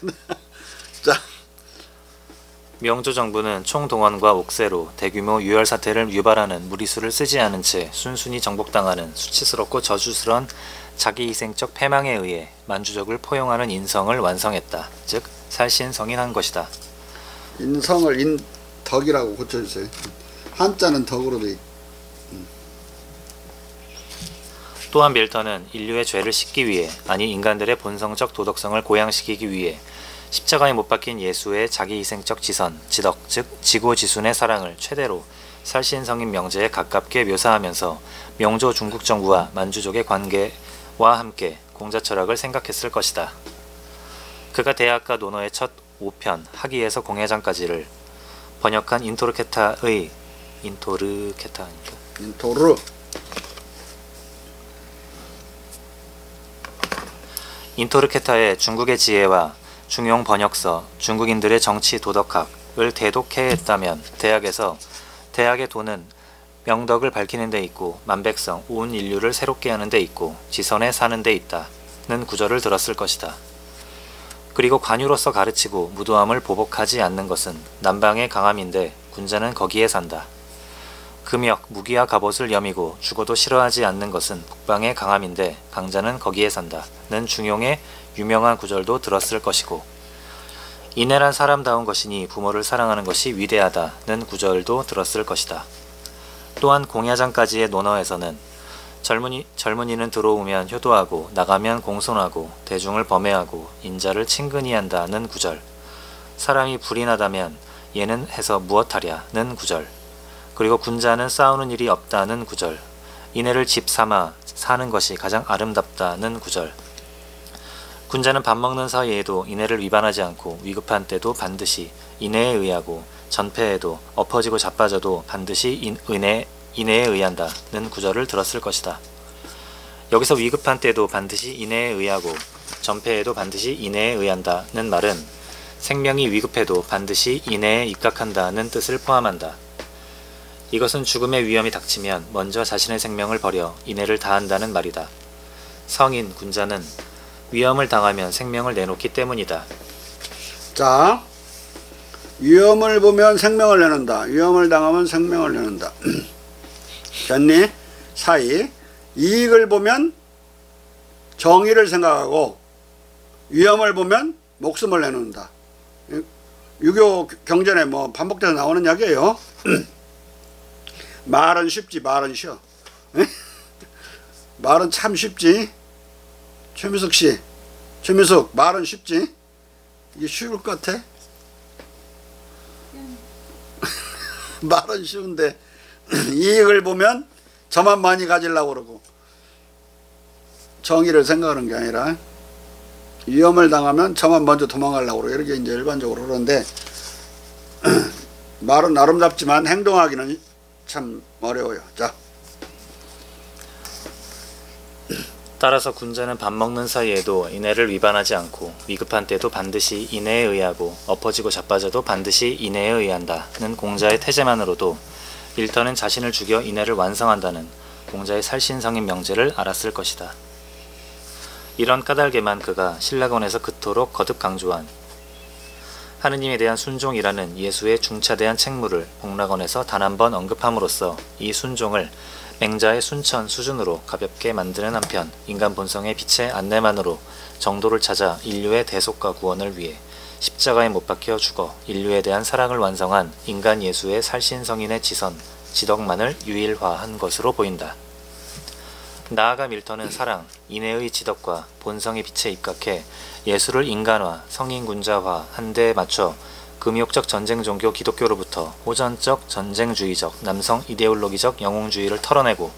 자, 명조 정부는 총동원과 옥새로 대규모 유혈 사태를 유발하는 무리수를 쓰지 않은 채 순순히 정복당하는 수치스럽고 저주스러운 자기희생적 패망에 의해 만주족을 포용하는 인성을 완성했다. 즉 살신성인한 것이다. 인성을 인덕이라고 고쳐주세요. 한자는 덕으로 돼. 또한 밀턴은 인류의 죄를 씻기 위해, 아니 인간들의 본성적 도덕성을 고양시키기 위해 십자가에 못 박힌 예수의 자기희생적 지선, 지덕, 즉 지고지순의 사랑을 최대로 살신성인 명제에 가깝게 묘사하면서 명조 중국 정부와 만주족의 관계와 함께 공자 철학을 생각했을 것이다. 그가 대학가 논어의 첫 5편 학위에서 공회장까지를 번역한 인토르케타의 인토르. 인토르케타의 중국의 지혜와 중용 번역서, 중국인들의 정치 도덕학을 대독해했다면 대학의 도는 명덕을 밝히는 데 있고 만백성, 온 인류를 새롭게 하는 데 있고 지선에 사는 데 있다는 구절을 들었을 것이다. 그리고 관유로서 가르치고 무도함을 보복하지 않는 것은 남방의 강함인데 군자는 거기에 산다. 금역, 무기와 갑옷을 여미고 죽어도 싫어하지 않는 것은 북방의 강함인데 강자는 거기에 산다. 는 중용의 유명한 구절도 들었을 것이고 인애란 사람다운 것이니 부모를 사랑하는 것이 위대하다는 구절도 들었을 것이다. 또한 공야장까지의 논어에서는 젊은이는 들어오면 효도하고 나가면 공손하고 대중을 범해하고 인자를 친근히 한다는 구절, 사람이 불이 나다면 얘는 해서 무엇하랴는 구절, 그리고 군자는 싸우는 일이 없다는 구절, 이내를 집 삼아 사는 것이 가장 아름답다는 구절, 군자는 밥 먹는 사이에도 이내를 위반하지 않고 위급한 때도 반드시 이내에 의하고 전패에도 엎어지고 자빠져도 반드시 인내에 의한다는 구절을 들었을 것이다. 여기서 위급한 때도 반드시 인내에 의하고 전패에도 반드시 인내에 의한다는 말은 생명이 위급해도 반드시 인내에 입각한다는 뜻을 포함한다. 이것은 죽음의 위험이 닥치면 먼저 자신의 생명을 버려 인내를 다한다는 말이다. 성인, 군자는 위험을 당하면 생명을 내놓기 때문이다. 자, 위험을 보면 생명을 내는다. 위험을 당하면 생명을 내는다. 견리 사이. 이익을 보면 정의를 생각하고 위험을 보면 목숨을 내놓는다. 유교 경전에 뭐 반복돼서 나오는 이야기예요. 말은 쉽지 말은 쉬워. 말은 참 쉽지. 최미숙 씨, 최미숙 말은 쉽지. 이게 쉬울 것 같아? 말은 쉬운데 이익을 보면 저만 많이 가지려고 그러고 정의를 생각하는 게 아니라 위험을 당하면 저만 먼저 도망가려고 그러고 이렇게 이제 일반적으로 그러는데 말은 아름답지만 행동하기는 참 어려워요. 자. 따라서 군자는 밥 먹는 사이에도 인애를 위반하지 않고 위급한 때도 반드시 인애에 의하고 엎어지고 자빠져도 반드시 인애에 의한다는 공자의 태제만으로도 밀턴은 자신을 죽여 인애를 완성한다는 공자의 살신성인 명제를 알았을 것이다. 이런 까닭에만 그가 신라권에서 그토록 거듭 강조한 하느님에 대한 순종이라는 예수의 중차대한 책무를 복락원에서 단 한 번 언급함으로써 이 순종을 맹자의 순천 수준으로 가볍게 만드는 한편 인간 본성의 빛의 안내만으로 정도를 찾아 인류의 대속과 구원을 위해 십자가에 못 박혀 죽어 인류에 대한 사랑을 완성한 인간 예수의 살신성인의 지선, 지덕만을 유일화한 것으로 보인다. 나아가 밀턴은 사랑, 인애의 지덕과 본성의 빛에 입각해 예수를 인간화, 성인군자화 한 데에 맞춰 금욕적 전쟁 종교 기독교로부터 호전적 전쟁주의적 남성 이데올로기적 영웅주의를 털어내고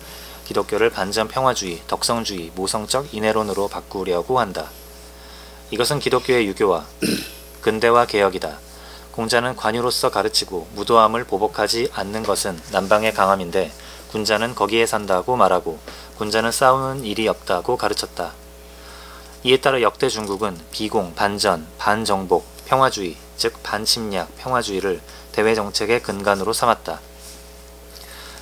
기독교를 반전 평화주의, 덕성주의, 모성적 인애론으로 바꾸려고 한다. 이것은 기독교의 유교와 근대화 개혁이다. 공자는 관유로서 가르치고 무도함을 보복하지 않는 것은 남방의 강함인데 군자는 거기에 산다고 말하고 군자는 싸우는 일이 없다고 가르쳤다. 이에 따라 역대 중국은 비공, 반전, 반정복, 평화주의, 즉 반침략, 평화주의를 대외정책의 근간으로 삼았다.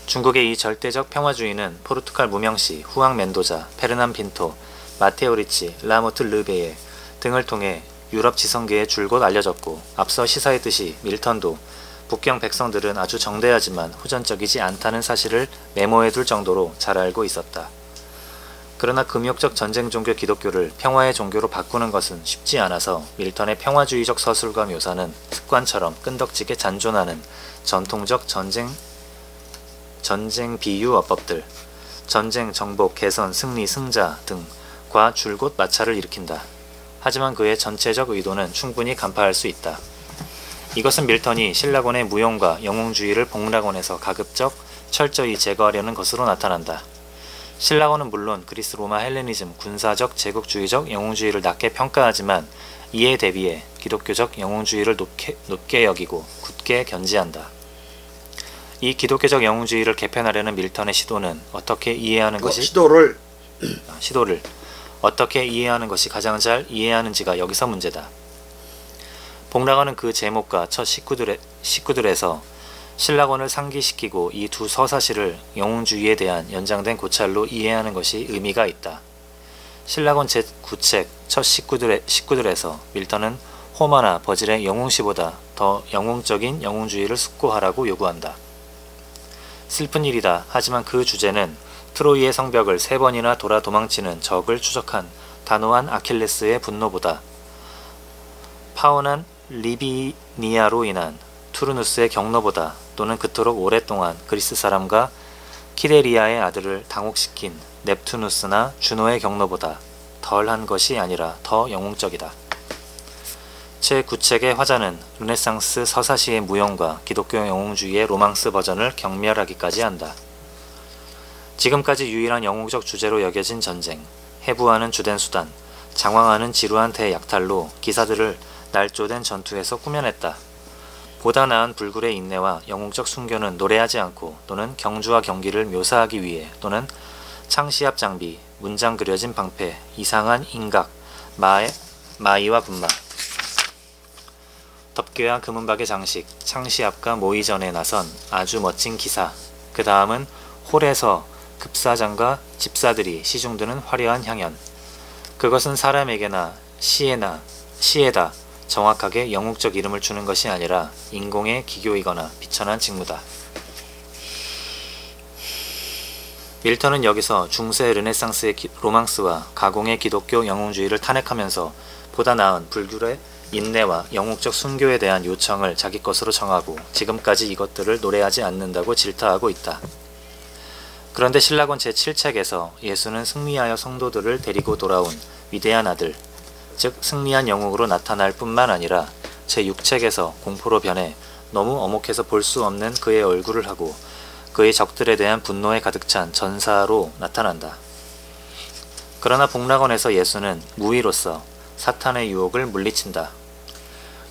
중국의 이 절대적 평화주의는 포르투갈 무명시 후앙 멘도자, 페르난 핀토, 마테오 리치, 라모트 르베예 등을 통해 유럽 지성계에 줄곧 알려졌고 앞서 시사했듯이 밀턴도 북경 백성들은 아주 정대하지만 후전적이지 않다는 사실을 메모해둘 정도로 잘 알고 있었다. 그러나 금욕적 전쟁 종교 기독교를 평화의 종교로 바꾸는 것은 쉽지 않아서 밀턴의 평화주의적 서술과 묘사는 습관처럼 끈덕지게 잔존하는 전통적 전쟁 비유 어법들, 전쟁, 정복, 개선, 승리, 승자 등과 줄곧 마찰을 일으킨다. 하지만 그의 전체적 의도는 충분히 간파할 수 있다. 이것은 밀턴이 신라권의 무용과 영웅주의를 복락원에서 가급적 철저히 제거하려는 것으로 나타난다. 신라권은 물론 그리스 로마 헬레니즘, 군사적 제국주의적 영웅주의를 낮게 평가하지만 이에 대비해 기독교적 영웅주의를 높게 여기고 굳게 견지한다. 이 기독교적 영웅주의를 개편하려는 밀턴의 시도는 어떻게 이해하는 것이 시도를 어떻게 이해하는 것이 가장 잘 이해하는지가 여기서 문제다. 복락원은 그 제목과 첫 식구들에서 신라권을 상기시키고 이 두 서사시를 영웅주의에 대한 연장된 고찰로 이해하는 것이 의미가 있다. 신라권 제9책 첫 식구들에서 밀턴은 호머나 버질의 영웅시보다 더 영웅적인 영웅주의를 숙고하라고 요구한다. 슬픈 일이다. 하지만 그 주제는 트로이의 성벽을 3번이나 돌아 도망치는 적을 추적한 단호한 아킬레스의 분노보다 파혼한 리비니아로 인한 투르누스의 경로보다 또는 그토록 오랫동안 그리스 사람과 키레리아의 아들을 당혹시킨 넵투누스나 주노의 경로보다 덜한 것이 아니라 더 영웅적이다. 제9책의 화자는 르네상스 서사시의 무용과 기독교 영웅주의의 로망스 버전을 경멸하기까지 한다. 지금까지 유일한 영웅적 주제로 여겨진 전쟁, 해부하는 주된 수단, 장황하는 지루한 대약탈로 기사들을 날조된 전투에서 꾸며냈다. 보다 나은 불굴의 인내와 영웅적 순교는 노래하지 않고 또는 경주와 경기를 묘사하기 위해 또는 창시합 장비, 문장 그려진 방패, 이상한 인각, 마이와 군마, 덮개와 금은박의 장식, 창시합과 모의전에 나선 아주 멋진 기사, 그 다음은 홀에서 급사장과 집사들이 시중드는 화려한 향연. 그것은 사람에게나 시에다 정확하게 영웅적 이름을 주는 것이 아니라 인공의 기교이거나 비천한 직무다. 밀턴은 여기서 중세 르네상스의 로망스와 가공의 기독교 영웅주의를 탄핵하면서 보다 나은 불굴의 인내와 영웅적 순교에 대한 요청을 자기 것으로 정하고 지금까지 이것들을 노래하지 않는다고 질타하고 있다. 그런데 신라권 제7책에서 예수는 승리하여 성도들을 데리고 돌아온 위대한 아들, 즉 승리한 영웅으로 나타날 뿐만 아니라 제6책에서 공포로 변해 너무 어목해서 볼 수 없는 그의 얼굴을 하고 그의 적들에 대한 분노에 가득 찬 전사로 나타난다. 그러나 복락원에서 예수는 무위로서 사탄의 유혹을 물리친다.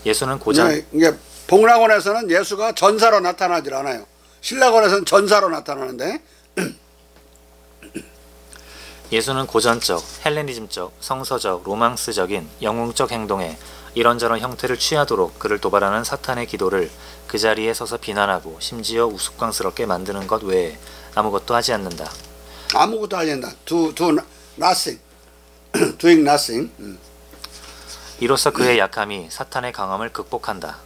예수는 고전 이게 복락원에서는 예수가 전사로 나타나질 않아요. 신라권에서는 전사로 나타나는데 예수는 고전적, 헬레니즘적, 성서적, 로망스적인 영웅적 행동에 이런저런 형태를 취하도록 그를 도발하는 사탄의 기도를 그 자리에 서서 비난하고 심지어 우스꽝스럽게 만드는 것 외에 아무것도 하지 않는다. 아무것도 하지 않는다. Do nothing. Doing nothing. 이로써 그의 약함이 사탄의 강함을 극복한다.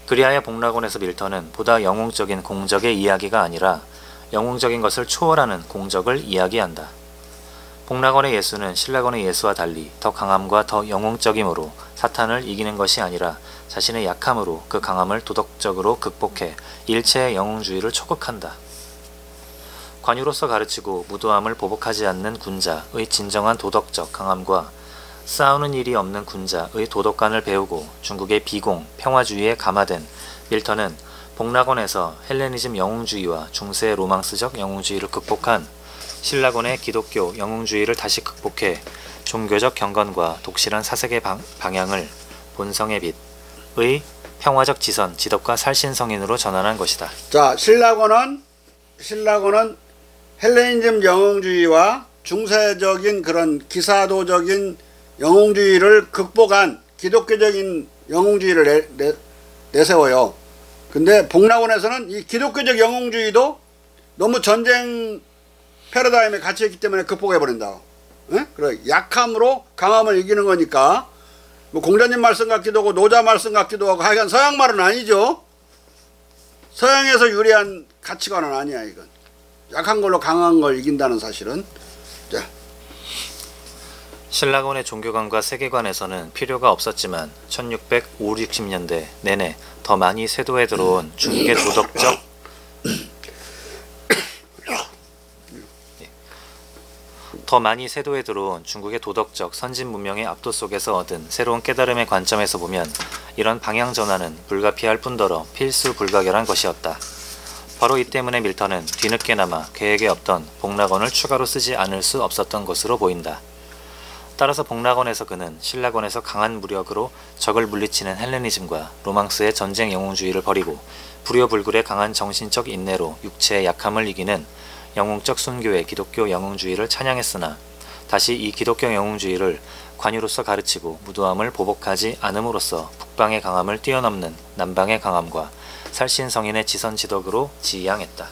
그리하여 복락원에서 밀턴은 보다 영웅적인 공적의 이야기가 아니라 영웅적인 것을 초월하는 공적을 이야기한다. 복락원의 예수는 신라권의 예수와 달리 더 강함과 더 영웅적임으로 사탄을 이기는 것이 아니라 자신의 약함으로 그 강함을 도덕적으로 극복해 일체의 영웅주의를 촉극한다. 관유로서 가르치고 무도함을 보복하지 않는 군자의 진정한 도덕적 강함과 싸우는 일이 없는 군자의 도덕관을 배우고 중국의 비공, 평화주의에 감화된 밀턴은 복락원에서 헬레니즘 영웅주의와 중세 로망스적 영웅주의를 극복한 신라권의 기독교 영웅주의를 다시 극복해 종교적 경건과 독실한 사색의 방향을 본성의 빛의 평화적 지선, 지덕과 살신성인으로 전환한 것이다. 자, 신라권은 헬레니즘 영웅주의와 중세적인 그런 기사도적인 영웅주의를 극복한 기독교적인 영웅주의를 내세워요. 근데 복락원에서는 이 기독교적 영웅주의도 너무 전쟁 패러다임에 갇혀있기 때문에 극복해버린다. 그래, 약함으로 강함을 이기는 거니까 뭐 공자님 말씀 같기도 하고 노자 말씀 같기도 하고 하여간 서양 말은 아니죠. 서양에서 유리한 가치관은 아니야. 이건 약한 걸로 강한 걸 이긴다는 사실은. 자. 신라권의 종교관과 세계관에서는 필요가 없었지만 1650~60년대 내내 더 많이 쇄도에 들어온 중국의 도덕적 선진 문명의 압도 속에서 얻은 새로운 깨달음의 관점에서 보면 이런 방향 전환은 불가피할 뿐더러 필수 불가결한 것이었다. 바로 이 때문에 밀턴은 뒤늦게나마 계획에 없던 복락원을 추가로 쓰지 않을 수 없었던 것으로 보인다. 따라서 복락원에서 그는 신라권에서 강한 무력으로 적을 물리치는 헬레니즘과 로망스의 전쟁 영웅주의를 버리고 불효불굴의 강한 정신적 인내로 육체의 약함을 이기는 영웅적 순교의 기독교 영웅주의를 찬양했으나 다시 이 기독교 영웅주의를 관유로서 가르치고 무도함을 보복하지 않음으로써 북방의 강함을 뛰어넘는 남방의 강함과 살신성인의 지선지덕으로 지향했다.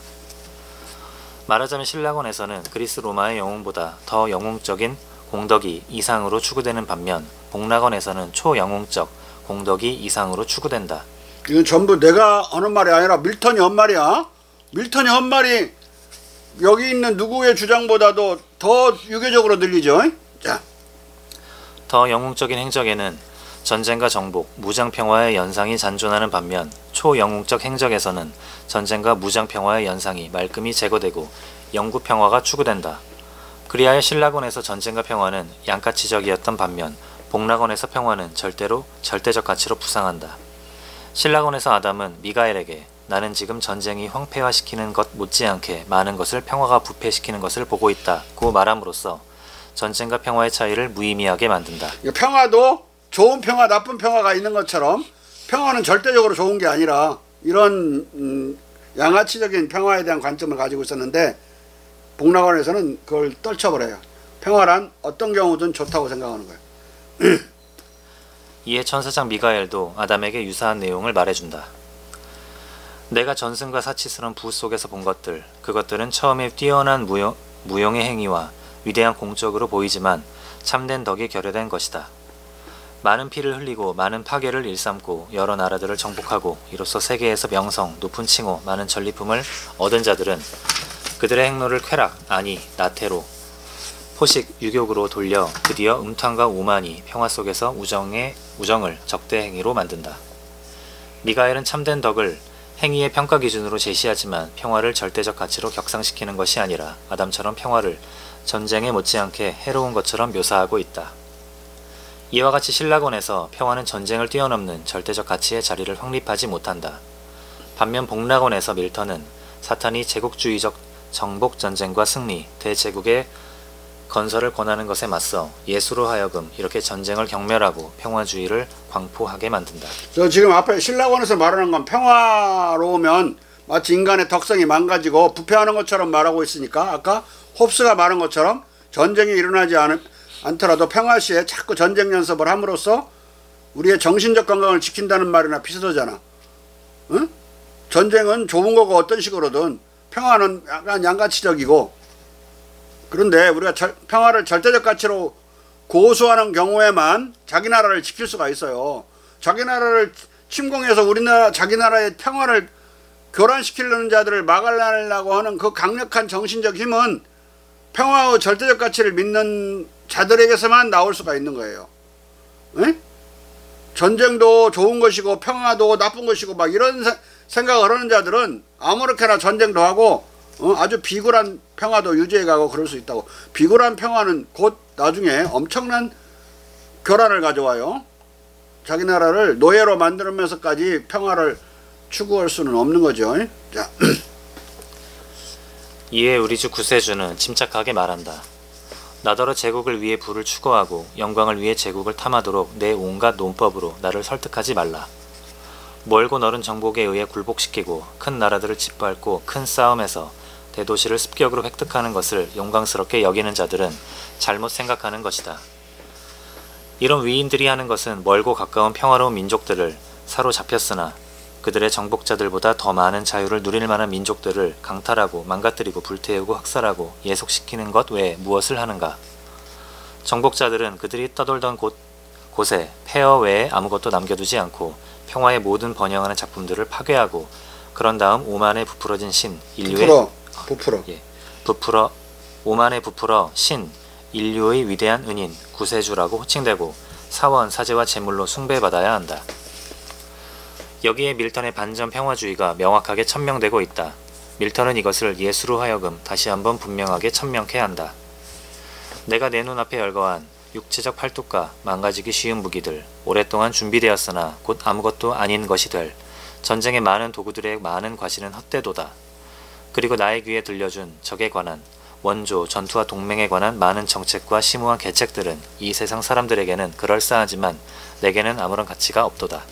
말하자면 신라권에서는 그리스 로마의 영웅보다 더 영웅적인 공덕이 이상으로 추구되는 반면 복락원에서는 초영웅적 공덕이 이상으로 추구된다. 이건 전부 내가 하는 말이 아니라 밀턴이 한 말이야. 밀턴이 한 말이 여기 있는 누구의 주장보다도 더 유교적으로 들리죠. 자, 더 영웅적인 행적에는 전쟁과 정복, 무장평화의 연상이 잔존하는 반면 초영웅적 행적에서는 전쟁과 무장평화의 연상이 말끔히 제거되고 영구평화가 추구된다. 그리하여 신라권에서 전쟁과 평화는 양가치적이었던 반면 복락원에서 평화는 절대적 가치로 부상한다. 신라권에서 아담은 미가엘에게 나는 지금 전쟁이 황폐화시키는 것 못지않게 많은 것을 평화가 부패시키는 것을 보고 있다고 말함으로써 전쟁과 평화의 차이를 무의미하게 만든다. 평화도 좋은 평화, 나쁜 평화가 있는 것처럼 평화는 절대적으로 좋은 게 아니라 이런 양아치적인 평화에 대한 관점을 가지고 있었는데 복락원에서는 그걸 떨쳐버려요. 평화란 어떤 경우든 좋다고 생각하는 거예요. 이에 천사장 미가엘도 아담에게 유사한 내용을 말해준다. 내가 전승과 사치스러운 부 속에서 본 것들, 그것들은 처음에 뛰어난 무용의 행위와 위대한 공적으로 보이지만 참된 덕이 결여된 것이다. 많은 피를 흘리고 많은 파괴를 일삼고 여러 나라들을 정복하고 이로써 세계에서 명성, 높은 칭호, 많은 전리품을 얻은 자들은 그들의 행로를 쾌락, 아니 나태로, 포식, 유격으로 돌려 드디어 음탕과 오만이 평화 속에서 우정을 적대 행위로 만든다. 미가엘은 참된 덕을 행위의 평가 기준으로 제시하지만 평화를 절대적 가치로 격상시키는 것이 아니라 아담처럼 평화를 전쟁에 못지않게 해로운 것처럼 묘사하고 있다. 이와 같이 신라권에서 평화는 전쟁을 뛰어넘는 절대적 가치의 자리를 확립하지 못한다. 반면 복락원에서 밀턴은 사탄이 제국주의적 정복 전쟁과 승리, 대제국의 건설을 권하는 것에 맞서 예수로 하여금 이렇게 전쟁을 경멸하고 평화주의를 광포하게 만든다. 저 지금 앞에 신라권에서 말하는 건 평화로우면 마치 인간의 덕성이 망가지고 부패하는 것처럼 말하고 있으니까 아까 홉스가 말한 것처럼 전쟁이 일어나지 않더라도 평화 시에 자꾸 전쟁 연습을 함으로써 우리의 정신적 건강을 지킨다는 말이나 비슷하잖아. 응? 전쟁은 좋은 거고 어떤 식으로든 평화는 약간 양가치적이고 그런데 우리가 평화를 절대적 가치로 고수하는 경우에만 자기 나라를 지킬 수가 있어요. 자기 나라를 침공해서 우리나라 자기 나라의 평화를 교란시키려는 자들을 막으려고 하는 그 강력한 정신적 힘은 평화의 절대적 가치를 믿는 자들에게서만 나올 수가 있는 거예요. 에? 전쟁도 좋은 것이고 평화도 나쁜 것이고 막 이런 생각을 하는 자들은 아무렇게나 전쟁도 하고 아주 비굴한 평화도 유지해가고 그럴 수 있다고. 비굴한 평화는 곧 나중에 엄청난 교란을 가져와요. 자기 나라를 노예로 만들면서까지 평화를 추구할 수는 없는 거죠. 자. 이에 우리 주 구세주는 침착하게 말한다. 나더러 제국을 위해 부를 추구하고 영광을 위해 제국을 탐하도록 내 온갖 논법으로 나를 설득하지 말라. 멀고 넓은 정복에 의해 굴복시키고 큰 나라들을 짓밟고 큰 싸움에서 대도시를 습격으로 획득하는 것을 영광스럽게 여기는 자들은 잘못 생각하는 것이다. 이런 위인들이 하는 것은 멀고 가까운 평화로운 민족들을 사로잡혔으나 그들의 정복자들보다 더 많은 자유를 누릴 만한 민족들을 강탈하고 망가뜨리고 불태우고 학살하고 예속시키는 것 외에 무엇을 하는가? 정복자들은 그들이 떠돌던 곳에 폐허 외에 아무것도 남겨두지 않고 평화의 모든 번영하는 작품들을 파괴하고 그런 다음 오만에 부풀어진 신 인류의 오만에 부풀어 신 인류의 위대한 은인 구세주라고 호칭되고 사원 사제와 제물로 숭배받아야 한다. 여기에 밀턴의 반전 평화주의가 명확하게 천명되고 있다. 밀턴은 이것을 예수로 하여금 다시 한번 분명하게 천명케 한다. 내가 내 눈앞에 열거한 육체적 팔뚝과 망가지기 쉬운 무기들, 오랫동안 준비되었으나 곧 아무것도 아닌 것이 될 전쟁의 많은 도구들의 많은 과실은 헛되도다. 그리고 나의 귀에 들려준 적에 관한 원조, 전투와 동맹에 관한 많은 정책과 심오한 계책들은 이 세상 사람들에게는 그럴싸하지만 내게는 아무런 가치가 없도다.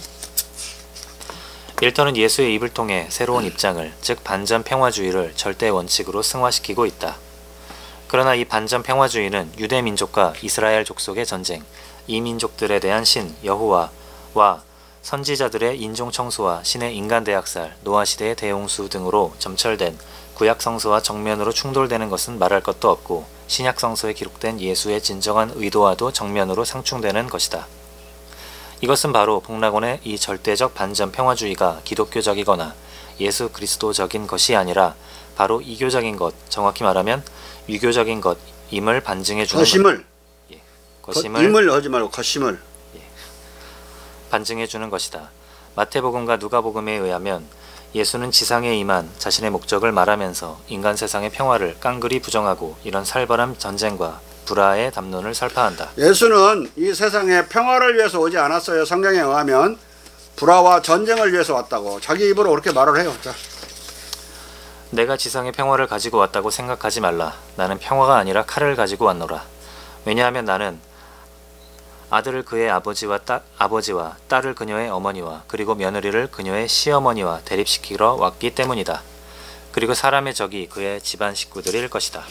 밀턴은 예수의 입을 통해 새로운 입장을, 즉 반전 평화주의를 절대 원칙으로 승화시키고 있다. 그러나 이 반전 평화주의는 유대 민족과 이스라엘 족속의 전쟁, 이 민족들에 대한 신 여호와와 선지자들의 인종 청소와 신의 인간 대학살, 노아 시대의 대홍수 등으로 점철된 구약 성서와 정면으로 충돌되는 것은 말할 것도 없고 신약 성서에 기록된 예수의 진정한 의도와도 정면으로 상충되는 것이다. 이것은 바로 복락원의 이 절대적 반전 평화주의가 기독교적이거나 예수 그리스도적인 것이 아니라 바로 이교적인 것, 정확히 말하면 유교적인 것임을 반증해주는 거심을 거심을 임을 하지 말고 거심을 반증해주는 것이다. 마태복음과 누가복음에 의하면 예수는 지상에 임한 자신의 목적을 말하면서 인간 세상의 평화를 깡그리 부정하고 이런 살벌한 전쟁과 불화의 담론을 설파한다. 예수는 이 세상에 평화를 위해서 오지 않았어요. 성경에 의하면 불화와 전쟁을 위해서 왔다고 자기 입으로 그렇게 말을 해요. 자. 내가 지상의 평화를 가지고 왔다고 생각하지 말라. 나는 평화가 아니라 칼을 가지고 왔노라. 왜냐하면 나는 아들을 그의 아버지와 딸을 그녀의 어머니와 그리고 며느리를 그녀의 시어머니와 대립시키러 왔기 때문이다. 그리고 사람의 적이 그의 집안 식구들일 것이다.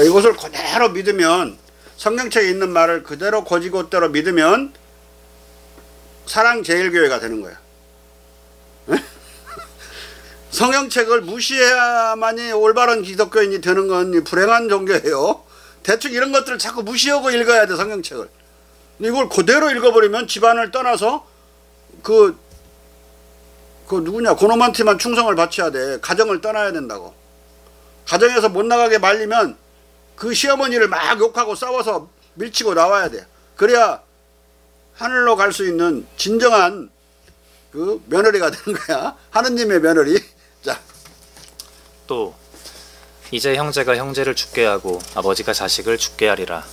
이것을 그대로 믿으면, 성경책에 있는 말을 그대로 고지고대로 믿으면 사랑제일교회가 되는 거야. 성경책을 무시해야만이 올바른 기독교인이 되는 건 불행한 종교예요. 대충 이런 것들을 자꾸 무시하고 읽어야 돼, 성경책을. 이걸 그대로 읽어버리면 집안을 떠나서 그 누구냐, 그놈한테만 충성을 바쳐야 돼. 가정을 떠나야 된다고. 가정에서 못 나가게 말리면 그 시어머니를 막 욕하고 싸워서 밀치고 나와야 돼. 그래야 하늘로 갈 수 있는 진정한 그 며느리가 되는 거야. 하느님의 며느리. 자. 또 이제 형제가 형제를 죽게 하고 아버지가 자식을 죽게 하리라.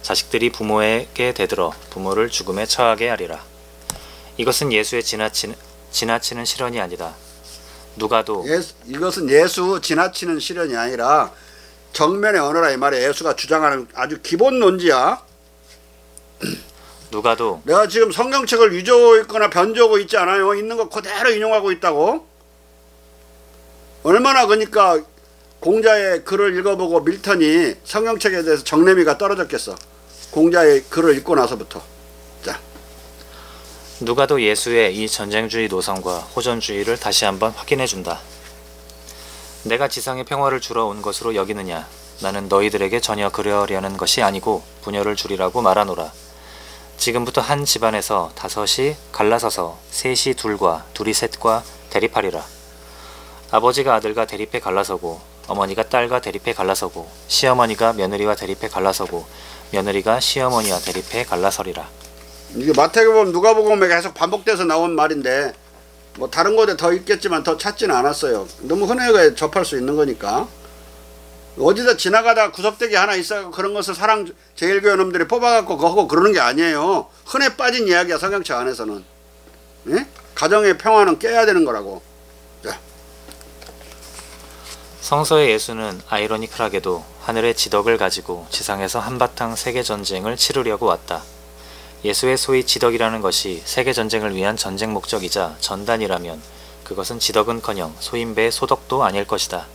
자식들이 부모에게 대들어 부모를 죽음에 처하게 하리라. 이것은 예수의 지나치는 실현이 아니다. 누가도 이것은 예수 지나치는 실현이 아니라 정면에 언어라 이 말이야. 예수가 주장하는 아주 기본 논지야. 누가도 내가 지금 성경책을 유조했거나 변조하고 있지 않아요. 있는 거 그대로 인용하고 있다고. 얼마나 그러니까 공자의 글을 읽어보고 밀턴이 성경책에 대해서 정내미가 떨어졌겠어. 공자의 글을 읽고 나서부터. 자. 누가도 예수의 이 전쟁주의 노선과 호전주의를 다시 한번 확인해준다. 내가 지상의 평화를 주러 온 것으로 여기느냐. 나는 너희들에게 전혀 그러려는 것이 아니고 분열을 주리라고 말하노라. 지금부터 한 집안에서 5이 갈라서서 3이 둘과 둘이 셋과 대립하리라. 아버지가 아들과 대립해 갈라서고 어머니가 딸과 대립해 갈라서고 시어머니가 며느리와 대립해 갈라서고 며느리가 시어머니와 대립해 갈라서리라. 이게 마태복음 누가복음에 계속 반복돼서 나온 말인데 뭐 다른 곳에 더 있겠지만 더 찾지는 않았어요. 너무 흔하게 접할 수 있는 거니까. 어디다 지나가다 구석대기 하나 있어 그런 것을 사랑 제일교회 놈들이 뽑아갖고 그거 하고 그러는 게 아니에요. 흔해 빠진 이야기야, 성경책 안에서는. 예? 가정의 평화는 깨야 되는 거라고. 자. 성서의 예수는 아이러니컬하게도 하늘의 지덕을 가지고 지상에서 한바탕 세계전쟁을 치르려고 왔다. 예수의 소위 지덕이라는 것이 세계전쟁을 위한 전쟁 목적이자 전단이라면 그것은 지덕은커녕 소인배의 소덕도 아닐 것이다.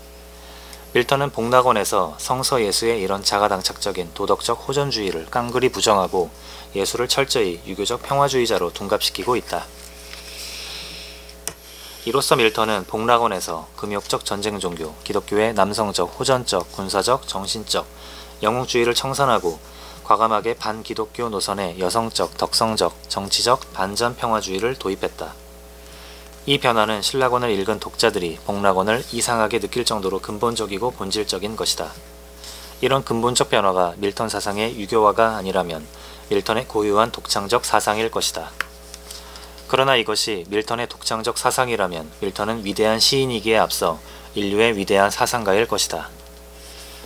밀턴은 복락원에서 성서 예수의 이런 자가당착적인 도덕적 호전주의를 깡그리 부정하고 예수를 철저히 유교적 평화주의자로 둔갑시키고 있다. 이로써 밀턴은 복락원에서 금욕적 전쟁 종교, 기독교의 남성적, 호전적, 군사적, 정신적, 영웅주의를 청산하고 과감하게 반기독교 노선의 여성적, 덕성적, 정치적 반전 평화주의를 도입했다. 이 변화는 신락원을 읽은 독자들이 복락원을 이상하게 느낄 정도로 근본적이고 본질적인 것이다. 이런 근본적 변화가 밀턴 사상의 유교화가 아니라면 밀턴의 고유한 독창적 사상일 것이다. 그러나 이것이 밀턴의 독창적 사상이라면 밀턴은 위대한 시인이기에 앞서 인류의 위대한 사상가일 것이다.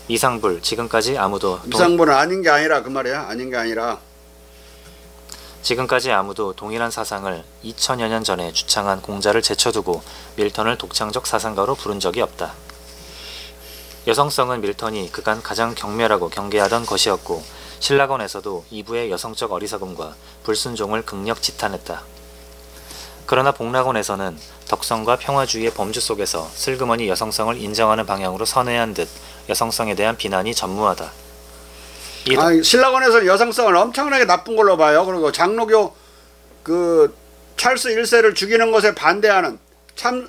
미상불, 지금까지 아무도 미상불은 아닌 게 아니라 그 말이야. 아닌 게 아니라 지금까지 아무도 동일한 사상을 2000여 년 전에 주창한 공자를 제쳐두고 밀턴을 독창적 사상가로 부른 적이 없다. 여성성은 밀턴이 그간 가장 경멸하고 경계하던 것이었고 신라권에서도 이부의 여성적 어리석음과 불순종을 극력 지탄했다. 그러나 복락원에서는 덕성과 평화주의의 범주 속에서 슬그머니 여성성을 인정하는 방향으로 선회한 듯 여성성에 대한 비난이 전무하다. 신라권에서는 여성성을 엄청나게 나쁜 걸로 봐요. 그리고 장로교 그 찰스 1세를 죽이는 것에 반대하는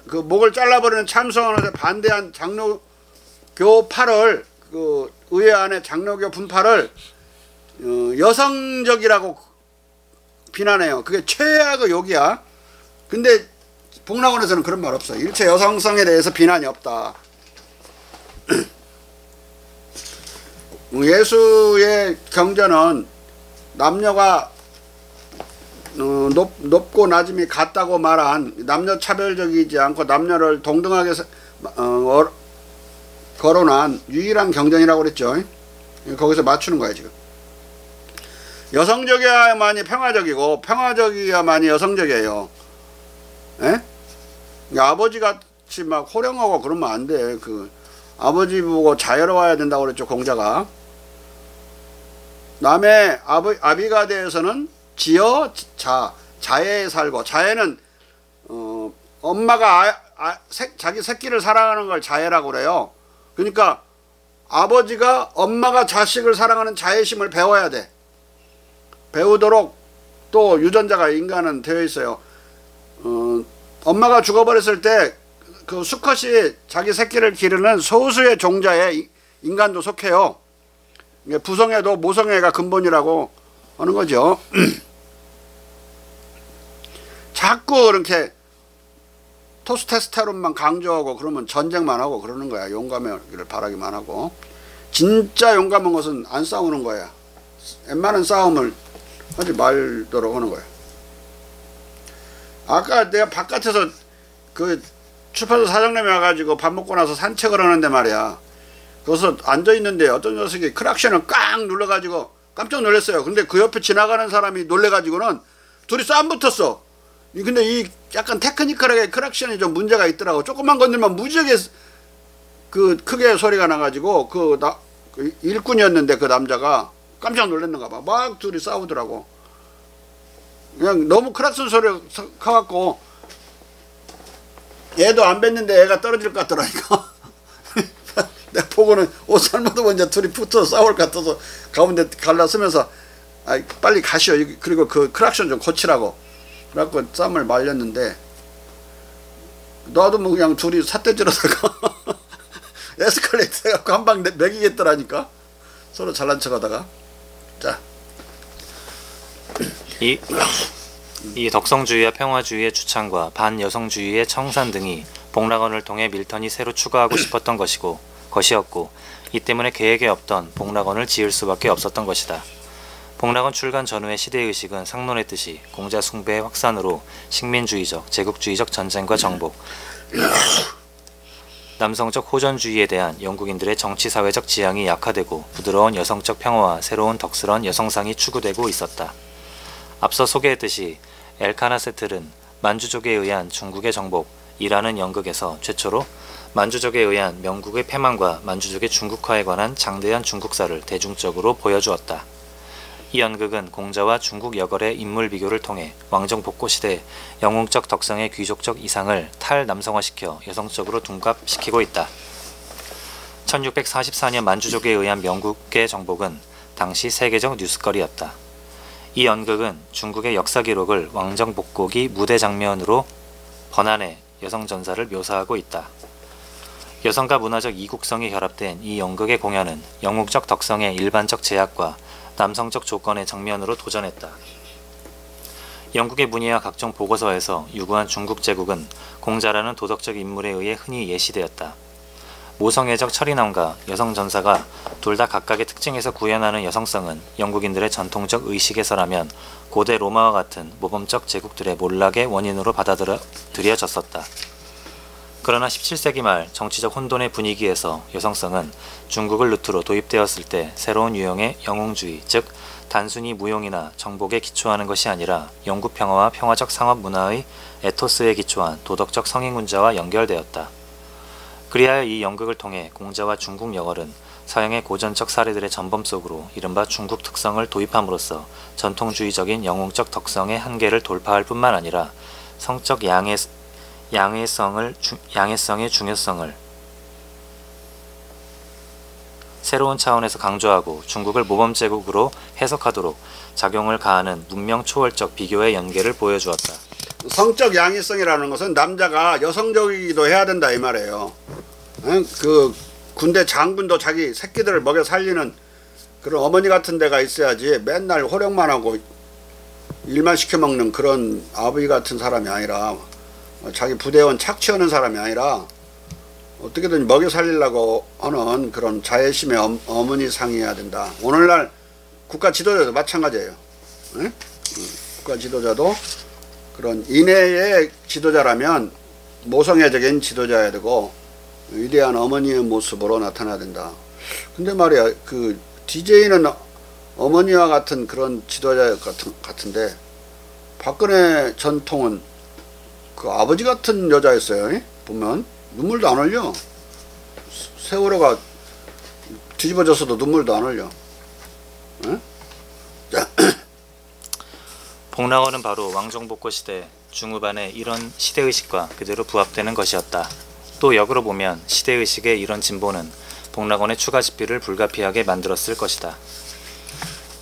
그 목을 잘라버리는 참성하는 것에 반대한 장로교파를 그 의회 안에 장로교 분파를 여성적이라고 비난해요. 그게 최악의 욕이야. 근데 복락원에서는 그런 말 없어. 일체 여성성에 대해서 비난이 없다. 예수의 경전은 남녀가 높고 낮음이 같다고 말한 남녀 차별적이지 않고 남녀를 동등하게 거론한 유일한 경전이라고 그랬죠. 거기서 맞추는 거야 지금. 여성적이야만이 평화적이고 평화적이야만이 여성적이에요. 에? 아버지 같이 막 호령하고 그러면 안 돼. 그 아버지 보고 자유로워야 된다고 그랬죠 공자가. 남의 아비가 대해서는 지어 자애에 살고, 자애는 엄마가 자기 새끼를 사랑하는 걸 자애라고 그래요. 그러니까 아버지가 엄마가 자식을 사랑하는 자애심을 배워야 돼. 배우도록 또 유전자가 인간은 되어 있어요. 엄마가 죽어버렸을 때 그 수컷이 자기 새끼를 기르는 소수의 종자에 인간도 속해요. 부성애도 모성애가 근본이라고 하는 거죠. 자꾸 그렇게 토스테스테론만 강조하고 그러면 전쟁만 하고 그러는 거야. 용감하기를 바라기만 하고. 진짜 용감한 것은 안 싸우는 거야. 웬만한 싸움을 하지 말도록 하는 거야. 아까 내가 바깥에서 그 출판사 사장님이 와가지고 밥 먹고 나서 산책을 하는데 말이야. 거기서 앉아있는데 어떤 녀석이 크락션을 꽉 눌러가지고 깜짝 놀랐어요. 근데 그 옆에 지나가는 사람이 놀래가지고는 둘이 싸움 붙었어. 근데 이 약간 테크니컬하게 크락션이 좀 문제가 있더라고. 조금만 건들면 무지하게 그 크게 소리가 나가지고 그 일꾼이었는데 그 남자가 깜짝 놀랐는가 봐. 막 둘이 싸우더라고. 그냥 너무 크락션 소리가 커갖고 얘도 안 뱉는데 애가 떨어질 것 같더라니까. 내가 보고는 옷 잘못 입은 이제 둘이 붙어서 싸울 것 같아서 가운데 갈라서면서 빨리 가시오. 그리고 그 크락션 좀 고치라고. 그래갖고 쌈을 말렸는데 나도 뭐 그냥 둘이 삿대질하다가 에스컬레이터 해갖고 한 방 먹이겠더라니까. 서로 잘난 척하다가. 자. 이 덕성주의와 평화주의의 주창과 반여성주의의 청산 등이 복락원을 통해 밀턴이 새로 추가하고 싶었던 것이었고 이 때문에 계획에 없던 복락원을 지을 수밖에 없었던 것이다. 복락원 출간 전후의 시대의식은 상론했듯이 공자 숭배의 확산으로 식민주의적, 제국주의적 전쟁과 정복, 남성적 호전주의에 대한 영국인들의 정치사회적 지향이 약화되고 부드러운 여성적 평화와 새로운 덕스러운 여성상이 추구되고 있었다. 앞서 소개했듯이 엘카나세틀은 만주족에 의한 중국의 정복이라는 연극에서 최초로 만주족에 의한 명국의 패망과 만주족의 중국화에 관한 장대한 중국사를 대중적으로 보여주었다. 이 연극은 공자와 중국 여걸의 인물 비교를 통해 왕정 복고 시대 영웅적 덕성의 귀족적 이상을 탈남성화시켜 여성적으로 둔갑시키고 있다. 1644년 만주족에 의한 명국의 정복은 당시 세계적 뉴스거리였다. 이 연극은 중국의 역사 기록을 왕정 복고기 무대 장면으로 번안해 여성 전사를 묘사하고 있다. 여성과 문화적 이국성이 결합된 이 연극의 공연은 영웅적 덕성의 일반적 제약과 남성적 조건의 정면으로 도전했다. 영국의 문의와 각종 보고서에서 유구한 중국 제국은 공자라는 도덕적 인물에 의해 흔히 예시되었다. 모성애적 철인함과 여성 전사가 둘 다 각각의 특징에서 구현하는 여성성은 영국인들의 전통적 의식에서라면 고대 로마와 같은 모범적 제국들의 몰락의 원인으로 받아들여졌었다. 그러나 17세기 말 정치적 혼돈의 분위기에서 여성성은 중국을 루트로 도입되었을 때 새로운 유형의 영웅주의, 즉 단순히 무용이나 정복에 기초하는 것이 아니라 영국 평화와 평화적 상업 문화의 에토스에 기초한 도덕적 성인군자와 연결되었다. 그리하여 이 연극을 통해 공자와 중국 영월은 서양의 고전적 사례들의 전범 속으로 이른바 중국 특성을 도입함으로써 전통주의적인 영웅적 덕성의 한계를 돌파할 뿐만 아니라 성적 양해성의 중요성을 새로운 차원에서 강조하고 중국을 모범제국으로 해석하도록 작용을 가하는 문명 초월적 비교의 연계를 보여주었다. 성적 양의성이라는 것은 남자가 여성적이기도 해야 된다 이 말이에요. 응? 그 군대 장군도 자기 새끼들을 먹여 살리는 그런 어머니 같은 데가 있어야지 맨날 호령만 하고 일만 시켜먹는 그런 아버지 같은 사람이 아니라 자기 부대원 착취하는 사람이 아니라 어떻게든 먹여 살리려고 하는 그런 자애심의 어머니 상이어야 된다. 오늘날 국가 지도자도 마찬가지예요. 응? 국가 지도자도 그런 인애의 지도자라면 모성애적인 지도자여야 되고 위대한 어머니의 모습으로 나타나야 된다. 근데 말이야 그 DJ는 어머니와 같은 그런 지도자 같은데 박근혜 전통은 그 아버지 같은 여자였어요. 보면 눈물도 안 흘려. 세월호가 뒤집어져서도 눈물도 안 흘려. 응? 복락원은 바로 왕정복고 시대 중후반의 이런 시대의식과 그대로 부합되는 것이었다. 또 역으로 보면 시대의식의 이런 진보는 복락원의 추가 집필을 불가피하게 만들었을 것이다.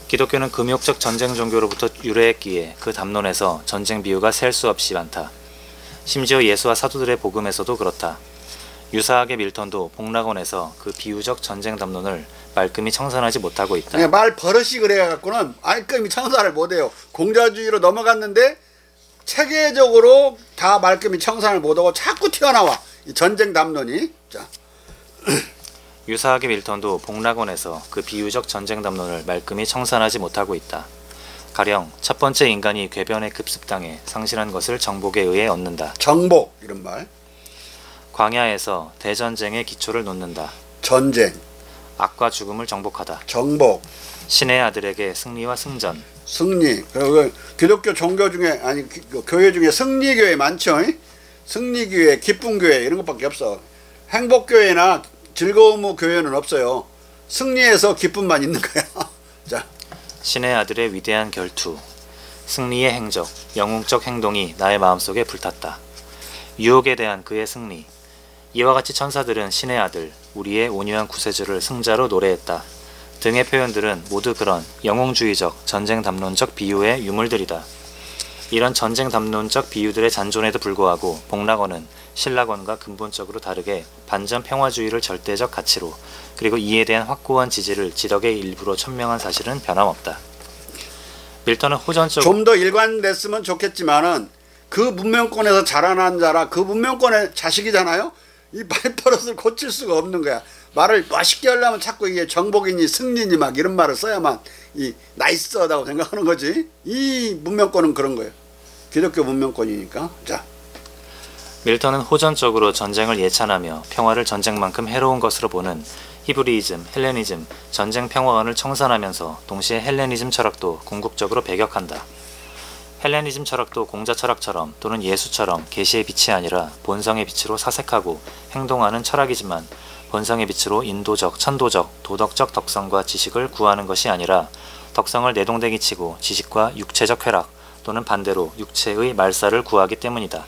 기독교는 금욕적 전쟁 종교로부터 유래했기에 그 담론에서 전쟁 비유가 셀 수 없이 많다. 심지어 예수와 사도들의 복음에서도 그렇다. 유사하게 밀턴도 복락원에서 그 비유적 전쟁 담론을 말끔히 청산하지 못하고 있다. 말 버릇이 그래갖고는 말끔히 청산을 못해요. 공자주의로 넘어갔는데 체계적으로 다 말끔히 청산을 못하고 자꾸 튀어나와 이 전쟁 담론이. 자. 유사하게 밀턴도 복락원에서 그 비유적 전쟁 담론을 말끔히 청산하지 못하고 있다. 가령 첫 번째 인간이 궤변에 급습당해 상실한 것을 정복에 의해 얻는다. 정복 이런 말. 광야에서 대전쟁의 기초를 놓는다. 전쟁. 악과 죽음을 정복하다. 정복. 신의 아들에게 승리와 승전. 승리. 그리고 기독교 종교 중에 아니 교회 중에 승리교회 많죠. 승리교회, 기쁨교회 이런 것밖에 없어. 행복교회나 즐거움 교회는 없어요. 승리에서 기쁨만 있는 거야. 자. 신의 아들의 위대한 결투. 승리의 행적, 영웅적 행동이 나의 마음속에 불탔다. 유혹에 대한 그의 승리. 이와 같이 천사들은 신의 아들, 우리의 온유한 구세주를 승자로 노래했다. 등의 표현들은 모두 그런 영웅주의적, 전쟁 담론적 비유의 유물들이다. 이런 전쟁 담론적 비유들의 잔존에도 불구하고 복락원은 신락원과 근본적으로 다르게 반전 평화주의를 절대적 가치로 그리고 이에 대한 확고한 지지를 지덕의 일부로 천명한 사실은 변함없다. 밀턴은 호전적으로 좀 더 일관됐으면 좋겠지만은 그 문명권에서 자라난 자라 그 문명권의 자식이잖아요. 이 말버릇을 고칠 수가 없는 거야. 말을 멋있게 하려면 자꾸 이게 정복이니 승리니 막 이런 말을 써야만 이 나이스하다고 생각하는 거지. 이 문명권은 그런 거예요. 기독교 문명권이니까. 자. 밀턴은 호전적으로 전쟁을 예찬하며 평화를 전쟁만큼 해로운 것으로 보는 히브리이즘, 헬레니즘, 전쟁 평화관을 청산하면서 동시에 헬레니즘 철학도 궁극적으로 배격한다. 헬레니즘 철학도 공자 철학처럼 또는 예수처럼 계시의 빛이 아니라 본성의 빛으로 사색하고 행동하는 철학이지만 본성의 빛으로 인도적, 천도적, 도덕적 덕성과 지식을 구하는 것이 아니라 덕성을 내동댕이 치고 지식과 육체적 쾌락 또는 반대로 육체의 말살을 구하기 때문이다.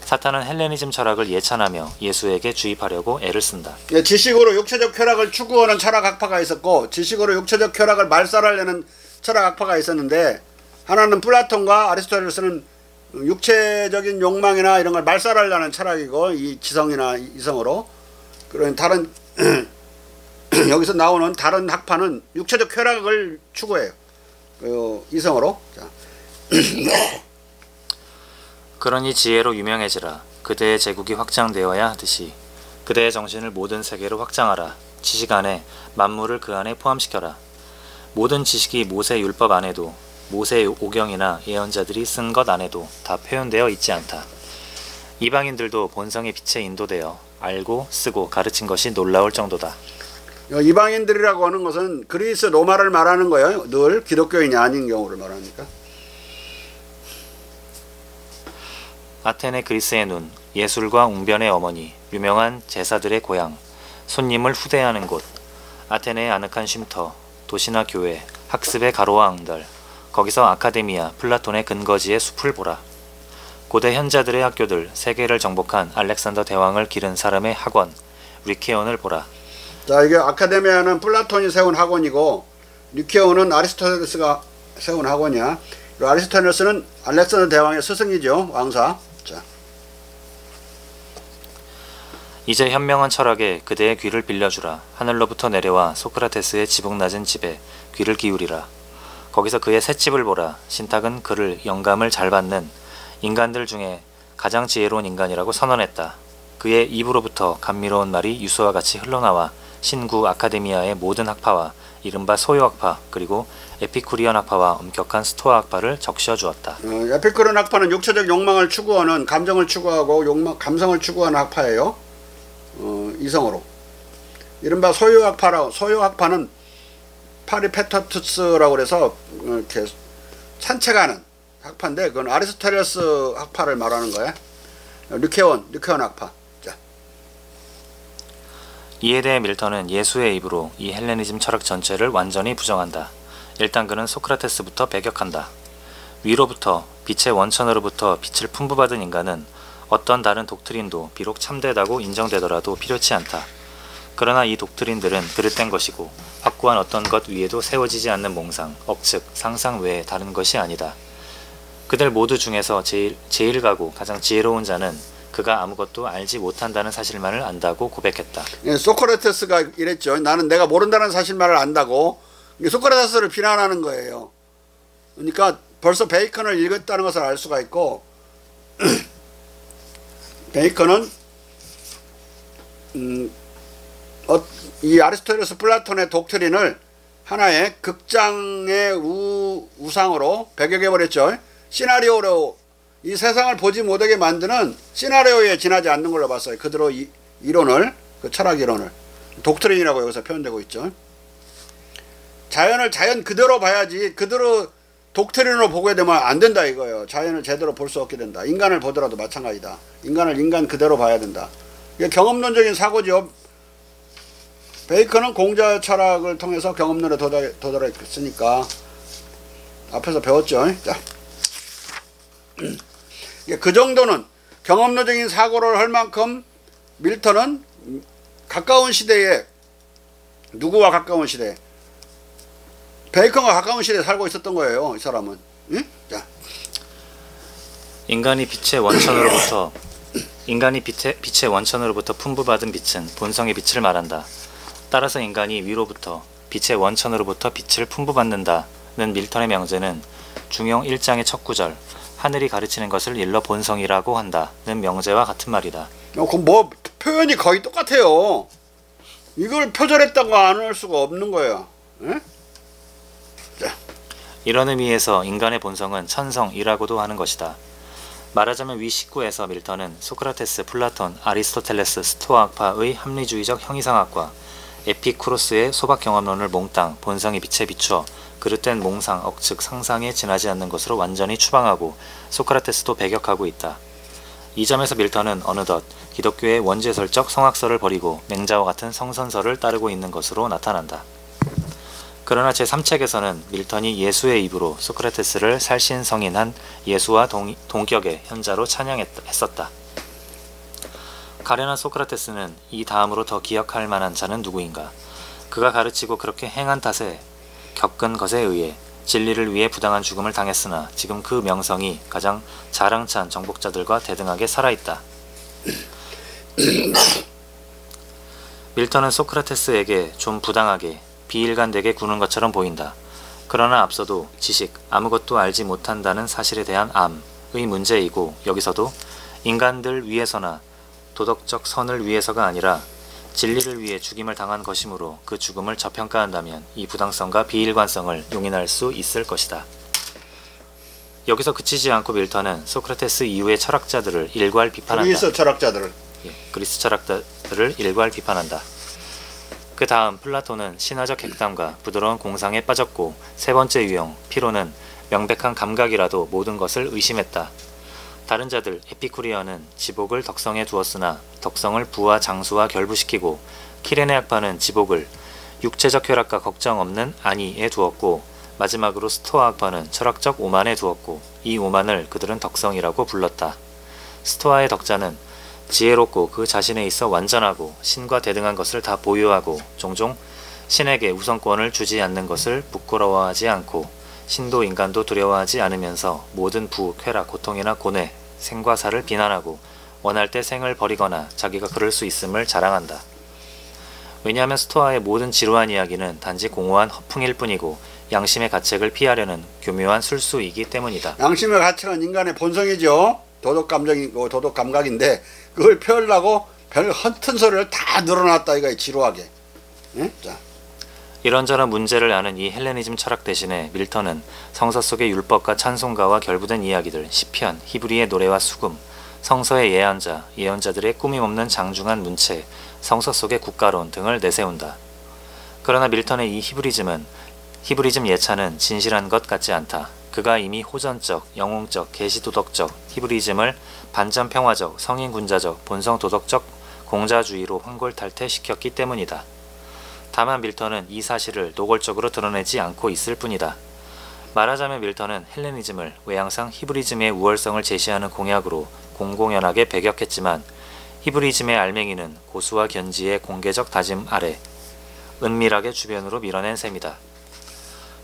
사탄은 헬레니즘 철학을 예찬하며 예수에게 주입하려고 애를 쓴다. 지식으로 육체적 쾌락을 추구하는 철학 학파가 있었고 지식으로 육체적 쾌락을 말살하려는 철학 학파가 있었는데 하나는 플라톤과 아리스토텔레스는 육체적인 욕망이나 이런 걸 말살하려는 철학이고 이 지성이나 이성으로 그런 다른 여기서 나오는 다른 학파는 육체적 쾌락을 추구해요. 이성으로. 자. 그러니 지혜로 유명해지라. 그대의 제국이 확장되어야 하듯이 그대의 정신을 모든 세계로 확장하라. 지식 안에 만물을 그 안에 포함시켜라. 모든 지식이 모세 율법 안에도 모세 오경이나 예언자들이 쓴 것 안에도 다 표현되어 있지 않다. 이방인들도 본성의 빛에 인도되어 알고 쓰고 가르친 것이 놀라울 정도다. 이방인들이라고 하는 것은 그리스 로마를 말하는 거예요. 늘 기독교인이 아닌 경우를 말하니까. 아테네 그리스의 눈, 예술과 웅변의 어머니, 유명한 제사들의 고향, 손님을 후대하는 곳, 아테네의 아늑한 쉼터, 도시나 교회, 학습의 가로와 앙달, 거기서 아카데미아, 플라톤의 근거지의 숲을 보라. 고대 현자들의 학교들, 세계를 정복한 알렉산더 대왕을 기른 사람의 학원, 리케온을 보라. 자, 이게 아카데미아는 플라톤이 세운 학원이고 리케온은 아리스토텔레스가 세운 학원이야. 아리스토텔레스는 알렉산더 대왕의 스승이죠. 왕사. 자. 이제 현명한 철학에 그대의 귀를 빌려주라. 하늘로부터 내려와 소크라테스의 지붕 낮은 집에 귀를 기울이라. 거기서 그의 셋집을 보라. 신탁은 그를 영감을 잘 받는 인간들 중에 가장 지혜로운 인간이라고 선언했다. 그의 입으로부터 감미로운 말이 유수와 같이 흘러나와 신구 아카데미아의 모든 학파와 이른바 소요학파 그리고 에피쿠리언 학파와 엄격한 스토아 학파를 적셔 주었다. 에피쿠리언 학파는 육체적 욕망을 추구하는, 감정을 추구하고 감성을 추구하는 학파예요. 이성으로. 이른바 소요학파는 파리페터투스라고 그래서 이렇게 산책하는 학파인데 그건 아리스토텔레스 학파를 말하는 거야. 리케온 학파. 자. 이에 대해 밀턴은 예수의 입으로 이 헬레니즘 철학 전체를 완전히 부정한다. 일단 그는 소크라테스부터 배격한다. 위로부터 빛의 원천으로부터 빛을 풍부받은 인간은 어떤 다른 독트린도 비록 참되다고 인정되더라도 필요치 않다. 그러나 이 독트린들은 그릇된 것이고 확고한 어떤 것 위에도 세워지지 않는 몽상, 억측, 상상 외에 다른 것이 아니다. 그들 모두 중에서 제일 가고 가장 지혜로운 자는 그가 아무것도 알지 못한다는 사실만을 안다고 고백했다. 예, 소크라테스가 이랬죠. 나는 내가 모른다는 사실만을 안다고. 소크라테스를 비난하는 거예요. 그러니까 벌써 베이컨을 읽었다는 것을 알 수가 있고 베이컨은 이 아리스토텔레스 플라톤의 독트린을 하나의 극장의 우상으로 배격해버렸죠. 시나리오로 이 세상을 보지 못하게 만드는 시나리오에 지나지 않는 걸로 봤어요. 그대로 이론을, 그 철학 이론을 독트린이라고 여기서 표현되고 있죠. 자연을 자연 그대로 봐야지 그대로 독트린으로 보게 되면 안 된다 이거예요. 자연을 제대로 볼 수 없게 된다. 인간을 보더라도 마찬가지다. 인간을 인간 그대로 봐야 된다. 이게 경험론적인 사고죠. 베이컨은 공자 철학을 통해서 경험론에 도달했으니까 앞에서 배웠죠. 자. 그 정도는 경험론적인 사고를 할 만큼 밀턴은 가까운 시대에 누구와 가까운 시대에 베이컨과 가까운 시대에 살고 있었던 거예요. 이 사람은. 응? 자. 인간이 빛의 원천으로부터 풍부받은 빛은 본성의 빛을 말한다. 따라서 인간이 위로부터 빛의 원천으로부터 빛을 풍부받는다는 밀턴의 명제는 중용 1장의 첫 구절 하늘이 가르치는 것을 일러 본성이라고 한다는 명제와 같은 말이다. 그럼 뭐 표현이 거의 똑같아요. 이걸 표절했다고 안 할 수가 없는 거예요. 에? 자. 이런 의미에서 인간의 본성은 천성이라고도 하는 것이다. 말하자면 위 19에서 밀턴은 소크라테스, 플라톤, 아리스토텔레스, 스토아학파의 합리주의적 형이상학과 에피쿠로스의 소박경험론을 몽땅 본성의 빛에 비추어 그릇된 몽상, 억측, 상상에 지나지 않는 것으로 완전히 추방하고 소크라테스도 배격하고 있다. 이 점에서 밀턴은 어느덧 기독교의 원죄설적 성악설을 버리고 맹자와 같은 성선설을 따르고 있는 것으로 나타난다. 그러나 제3책에서는 밀턴이 예수의 입으로 소크라테스를 살신성인한 예수와 동격의 현자로 찬양했었다. 가련한 소크라테스는 이 다음으로 더 기억할 만한 자는 누구인가? 그가 가르치고 그렇게 행한 탓에 겪은 것에 의해 진리를 위해 부당한 죽음을 당했으나 지금 그 명성이 가장 자랑찬 정복자들과 대등하게 살아있다. 밀턴은 소크라테스에게 좀 부당하게 비일관되게 구는 것처럼 보인다. 그러나 앞서도 지식, 아무것도 알지 못한다는 사실에 대한 암의 문제이고 여기서도 인간들 위해서나 도덕적 선을 위해서가 아니라 진리를 위해 죽임을 당한 것이므로 그 죽음을 저평가한다면 이 부당성과 비일관성을 용인할 수 있을 것이다. 여기서 그치지 않고 밀턴은 소크라테스 이후의 철학자들을 일괄 비판한다. 그리스 철학자들을 일괄 비판한다. 그 다음 플라톤은 신화적 객담과 부드러운 공상에 빠졌고 세 번째 유형 피로는 명백한 감각이라도 모든 것을 의심했다. 다른 자들 에피쿠리어는 지복을 덕성에 두었으나 덕성을 부와 장수와 결부시키고 키레네 학파는 지복을 육체적 쾌락과 걱정 없는 안위에 두었고 마지막으로 스토아 학파는 철학적 오만에 두었고 이 오만을 그들은 덕성이라고 불렀다. 스토아의 덕자는 지혜롭고 그 자신에 있어 완전하고 신과 대등한 것을 다 보유하고 종종 신에게 우선권을 주지 않는 것을 부끄러워하지 않고 신도 인간도 두려워하지 않으면서 모든 부, 쾌락, 고통이나 고뇌, 생과 사를 비난하고 원할 때 생을 버리거나 자기가 그럴 수 있음을 자랑한다. 왜냐하면 스토아의 모든 지루한 이야기는 단지 공허한 허풍일 뿐이고 양심의 가책을 피하려는 교묘한 술수이기 때문이다. 양심의 가책은 인간의 본성이죠. 도덕 감정이고 도덕 감각인데 그걸 펴려고 별 허튼 소리를 다 늘어놨다 이거야, 지루하게. 응? 자. 이런저런 문제를 아는 이 헬레니즘 철학 대신에 밀턴은 성서 속의 율법과 찬송가와 결부된 이야기들, 시편, 히브리의 노래와 수금, 성서의 예언자, 예언자들의 꾸밈없는 장중한 문체, 성서 속의 국가론 등을 내세운다. 그러나 밀턴의 이 히브리즘 예찬은 진실한 것 같지 않다. 그가 이미 호전적, 영웅적, 계시도덕적 히브리즘을 반전평화적, 성인군자적, 본성도덕적 공자주의로 환골탈퇴시켰기 때문이다. 다만 밀턴은 이 사실을 노골적으로 드러내지 않고 있을 뿐이다. 말하자면 밀턴은 헬레니즘을 외양상 히브리즘의 우월성을 제시하는 공약으로 공공연하게 배격했지만 히브리즘의 알맹이는 고수와 견지의 공개적 다짐 아래 은밀하게 주변으로 밀어낸 셈이다.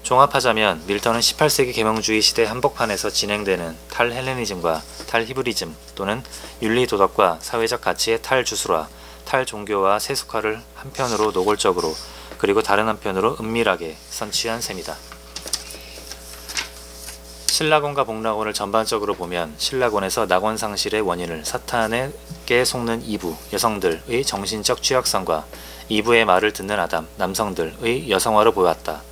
종합하자면 밀턴은 18세기 계명주의 시대 한복판에서 진행되는 탈헬레니즘과 탈히브리즘 또는 윤리도덕과 사회적 가치의 탈주술화, 탈종교와 세속화를 한편으로 노골적으로 그리고 다른 한편으로 은밀하게 선취한 셈이다. 신라곤과 복락곤을 전반적으로 보면 신라곤에서 낙원상실의 원인을 사탄에게 속는 이부, 여성들의 정신적 취약성과 이부의 말을 듣는 아담, 남성들의 여성화로 보았다.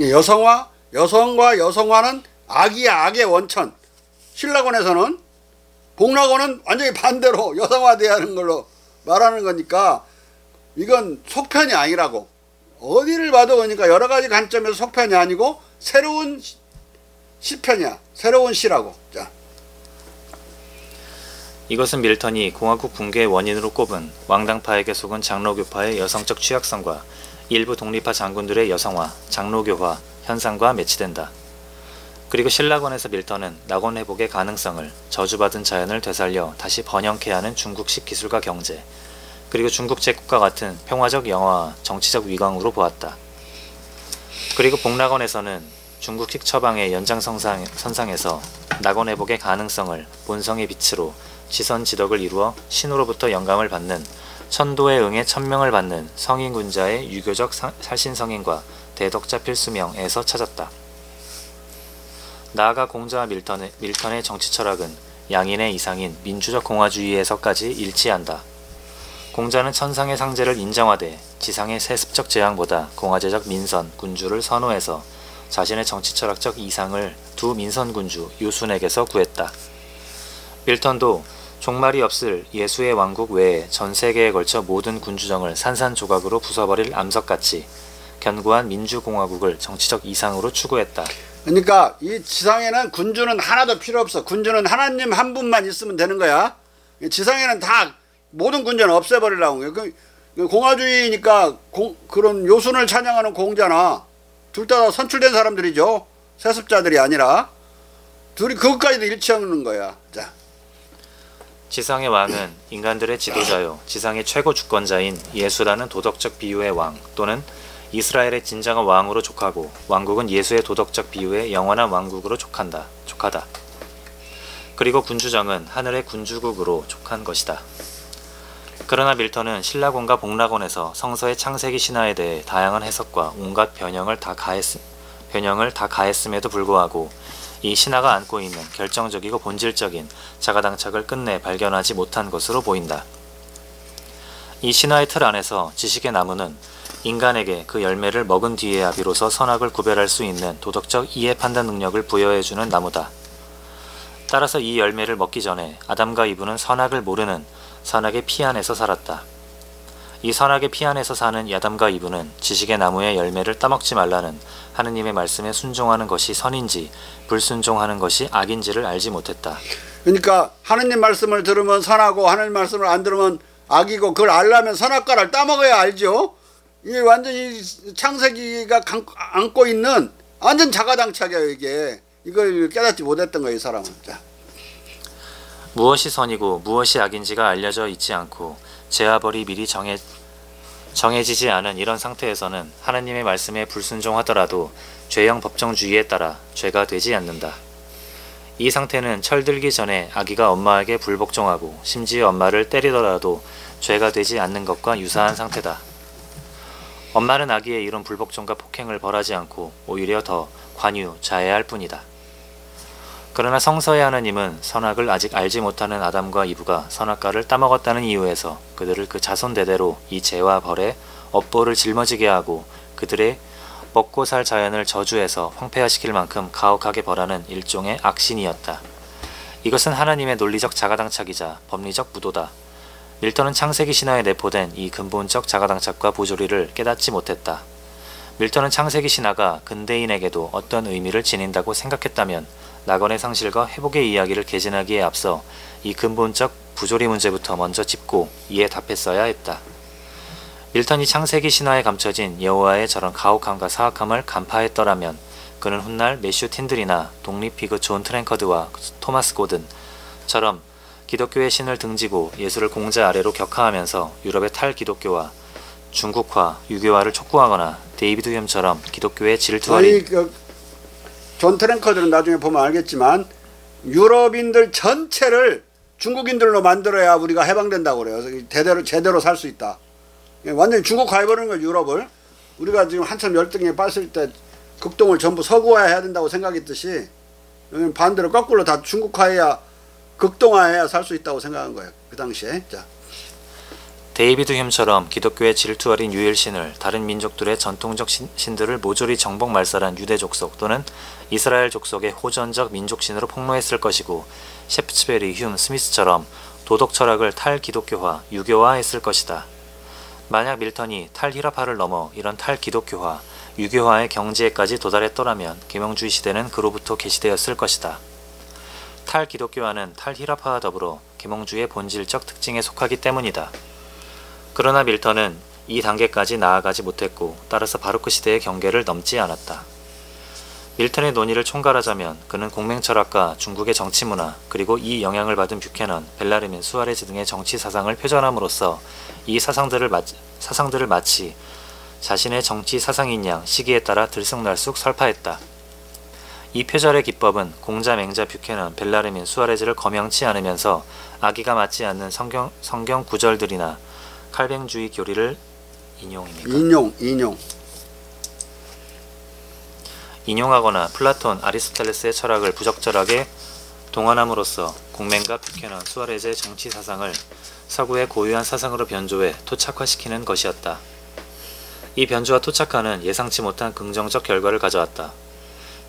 여성과 여성화는 악이야, 악의 원천. 신라곤에서는, 복락곤은 완전히 반대로 여성화되는 걸로 말하는 거니까 이건 속편이 아니라고. 어디를 봐도 그러니까 여러 가지 관점에서 속편이 아니고 새로운 시편이야. 새로운 시라고. 자. 이것은 밀턴이 공화국 붕괴의 원인으로 꼽은 왕당파에게 속은 장로교파의 여성적 취약성과 일부 독립파 장군들의 여성화, 장로교화 현상과 매치된다. 그리고 신라곤에서 밀턴은 낙원 회복의 가능성을 저주받은 자연을 되살려 다시 번영케 하는 중국식 기술과 경제, 그리고 중국 제국과 같은 평화적 영화와 정치적 위강으로 보았다. 그리고 복낙원에서는 중국식 처방의 연장선상에서 낙원 회복의 가능성을 본성의 빛으로 지선지덕을 이루어 신으로부터 영감을 받는 천도의 응에 천명을 받는 성인군자의 유교적 살신성인과 대덕자 필수명에서 찾았다. 나아가 공자와 밀턴의 정치철학은 양인의 이상인 민주적 공화주의에서까지 일치한다. 공자는 천상의 상제를 인정하되 지상의 세습적 재앙보다 공화제적 민선, 군주를 선호해서 자신의 정치철학적 이상을 두 민선군주 유순에게서 구했다. 밀턴도 종말이 없을 예수의 왕국 외에 전 세계에 걸쳐 모든 군주정을 산산조각으로 부숴버릴 암석같이 견고한 민주공화국을 정치적 이상으로 추구했다. 그러니까 이 지상에는 군주는 하나도 필요 없어. 군주는 하나님 한 분만 있으면 되는 거야. 지상에는 다 모든 군주는 없애버리려고. 공화주의니까 그런 요순을 찬양하는 공자나 둘 다 선출된 사람들이죠. 세습자들이 아니라. 둘이 그것까지도 일치하는 거야. 자. 지상의 왕은 인간들의 지도자요 지상의 최고 주권자인 예수라는 도덕적 비유의 왕 또는 이스라엘의 진정한 왕으로 족하고 왕국은 예수의 도덕적 비유의 영원한 왕국으로 족하다. 그리고 군주정은 하늘의 군주국으로 족한 것이다. 그러나 밀턴은 신라곤과 복락곤에서 성서의 창세기 신화에 대해 다양한 해석과 온갖 변형을 다 가했음에도 불구하고 이 신화가 안고 있는 결정적이고 본질적인 자가당착을 끝내 발견하지 못한 것으로 보인다. 이 신화의 틀 안에서 지식의 나무는 인간에게 그 열매를 먹은 뒤에야 비로소 선악을 구별할 수 있는 도덕적 이해 판단 능력을 부여해주는 나무다. 따라서 이 열매를 먹기 전에 아담과 이브는 선악을 모르는 선악의 피 안에서 살았다. 이 선악의 피 안에서 사는 아담과 이브는 지식의 나무의 열매를 따먹지 말라는 하느님의 말씀에 순종하는 것이 선인지 불순종하는 것이 악인지를 알지 못했다. 그러니까 하느님 말씀을 들으면 선하고 하느님 말씀을 안 들으면 악이고, 그걸 알려면 선악과를 따먹어야 알죠. 이게 완전히 창세기가 안고 있는 완전 자가당착이에요. 이걸 깨닫지 못했던 거예요, 이 사람은. 자. 무엇이 선이고 무엇이 악인지가 알려져 있지 않고 죄와 벌이 미리 정해지지 않은 이런 상태에서는 하나님의 말씀에 불순종하더라도 죄형 법정주의에 따라 죄가 되지 않는다. 이 상태는 철들기 전에 아기가 엄마에게 불복종하고 심지어 엄마를 때리더라도 죄가 되지 않는 것과 유사한 상태다. 엄마는 아기의 이런 불복종과 폭행을 벌하지 않고 오히려 더 관유, 자해할 뿐이다. 그러나 성서의 하나님은 선악을 아직 알지 못하는 아담과 이브가 선악과를 따먹었다는 이유에서 그들을 그 자손 대대로 이 죄와 벌에 업보를 짊어지게 하고 그들의 먹고 살 자연을 저주해서 황폐화시킬 만큼 가혹하게 벌하는 일종의 악신이었다. 이것은 하나님의 논리적 자가당착이자 법리적 무도다. 밀턴은 창세기 신화에 내포된 이 근본적 자가당착과 부조리를 깨닫지 못했다. 밀턴은 창세기 신화가 근대인에게도 어떤 의미를 지닌다고 생각했다면 낙원의 상실과 회복의 이야기를 개진하기에 앞서 이 근본적 부조리 문제부터 먼저 짚고 이에 답했어야 했다. 밀턴이 창세기 신화에 감춰진 여호와의 저런 가혹함과 사악함을 간파했더라면 그는 훗날 매슈 틴들이나 독립피그 존 트랭커드와 토마스 고든처럼 기독교의 신을 등지고 예수를 공자 아래로 격하하면서 유럽의 탈기독교와 중국화, 유교화를 촉구하거나 데이비드 휴엄처럼 기독교의 질투어린 존 트랭커드는 나중에 보면 알겠지만 유럽인들 전체를 중국인들로 만들어야 우리가 해방된다고 그래요. 제대로 살 수 있다. 완전히 중국화해버리는 거예요, 유럽을. 우리가 지금 한참 열등에 빠질 때 극동을 전부 서구화해야 된다고 생각했듯이 반대로 거꾸로 다 중국화해야, 극동화해야 살 수 있다고 생각한 거예요, 그 당시에. 자. 데이비드 휴엄처럼 기독교의 질투 어린 유일신을 다른 민족들의 전통적 신들을 모조리 정복말살한 유대 족속 또는 이스라엘 족속의 호전적 민족신으로 폭로했을 것이고, 셰프츠베리, 휴움, 스미스처럼 도덕 철학을 탈기독교화, 유교화했을 것이다. 만약 밀턴이 탈히라파를 넘어 이런 탈기독교화, 유교화의 경지에까지 도달했더라면 계명주의 시대는 그로부터 개시되었을 것이다. 탈기독교화는 탈히라파와 더불어 계명주의의 본질적 특징에 속하기 때문이다. 그러나 밀턴은 이 단계까지 나아가지 못했고 따라서 바로크 시대의 경계를 넘지 않았다. 밀턴의 논의를 총괄하자면 그는 공맹철학과 중국의 정치문화 그리고 이 영향을 받은 뷰캐넌, 벨라르민, 수아레즈 등의 정치 사상을 표절함으로써 이 사상들을 마치 자신의 정치 사상인 양 시기에 따라 들쑥날쑥 설파했다. 이 표절의 기법은 공자, 맹자, 뷰캐넌, 벨라르민, 수아레즈를 검양치 않으면서 악의가 맞지 않는 성경 구절들이나 칼뱅주의 교리를 인용하거나 플라톤, 아리스토텔레스의 철학을 부적절하게 동원함으로써 공맹과 뷰캐넌, 수아레즈의 정치 사상을 서구의 고유한 사상으로 변조해 토착화시키는 것이었다. 이 변조와 토착화는 예상치 못한 긍정적 결과를 가져왔다.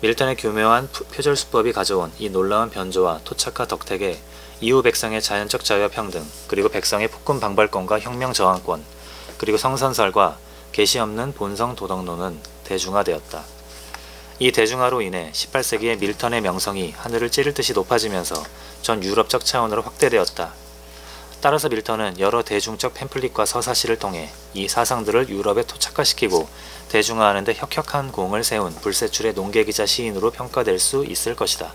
밀턴의 교묘한 표절 수법이 가져온 이 놀라운 변조와 토착화 덕택에 이후 백성의 자연적 자유와 평등, 그리고 백성의 폭군 방발권과 혁명 저항권, 그리고 성선설과 계시 없는 본성 도덕론은 대중화되었다. 이 대중화로 인해 18세기의 밀턴의 명성이 하늘을 찌를 듯이 높아지면서 전 유럽적 차원으로 확대되었다. 따라서 밀턴은 여러 대중적 팸플릿과 서사시를 통해 이 사상들을 유럽에 토착화시키고 대중화하는 데 혁혁한 공을 세운 불세출의 농계기자 시인으로 평가될 수 있을 것이다.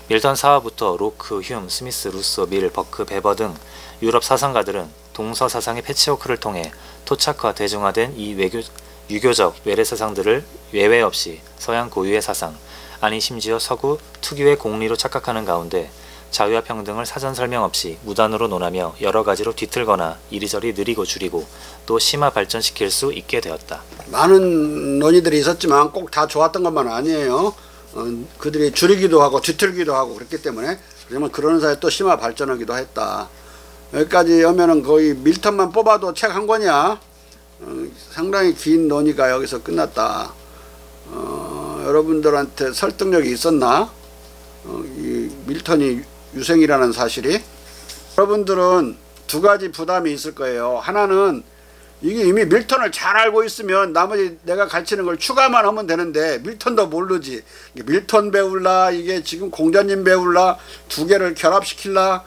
밀턴 사화부터 로크, 휴움, 스미스, 루소, 밀, 버크, 베버 등 유럽 사상가들은 동서 사상의 패치워크를 통해 토착화, 대중화된 이 유교적 외래 사상들을 예외 없이 서양 고유의 사상, 아니 심지어 서구 특유의 공리로 착각하는 가운데 자유와 평등을 사전 설명 없이 무단으로 논하며 여러 가지로 뒤틀거나 이리저리 느리고 줄이고 또 심화 발전시킬 수 있게 되었다. 많은 논의들이 있었지만 꼭 다 좋았던 것만 아니에요. 그들이 줄이기도 하고 뒤틀기도 하고 그랬기 때문에, 그러면 그런 사이에 또 심화 발전하기도 했다. 여기까지 오면은 거의 밀턴만 뽑아도 책 한 권이야. 상당히 긴 논의가 여기서 끝났다. 여러분들한테 설득력이 있었나? 이 밀턴이 유생이라는 사실이. 여러분들은 두 가지 부담이 있을 거예요. 하나는 이게 이미 밀턴을 잘 알고 있으면 나머지 내가 가르치는 걸 추가만 하면 되는데 밀턴도 모르지. 밀턴 배울라, 이게 지금 공자님 배울라, 두 개를 결합시킬라,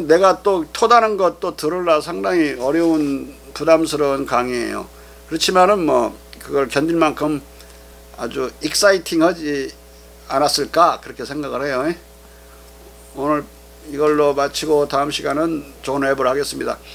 내가 또 토다는 것 또 들을라, 상당히 어려운 부담스러운 강의예요. 그렇지만은 뭐 그걸 견딜 만큼 아주 익사이팅하지 않았을까 그렇게 생각을 해요. 오늘 이걸로 마치고 다음 시간은 존 웹을 하겠습니다.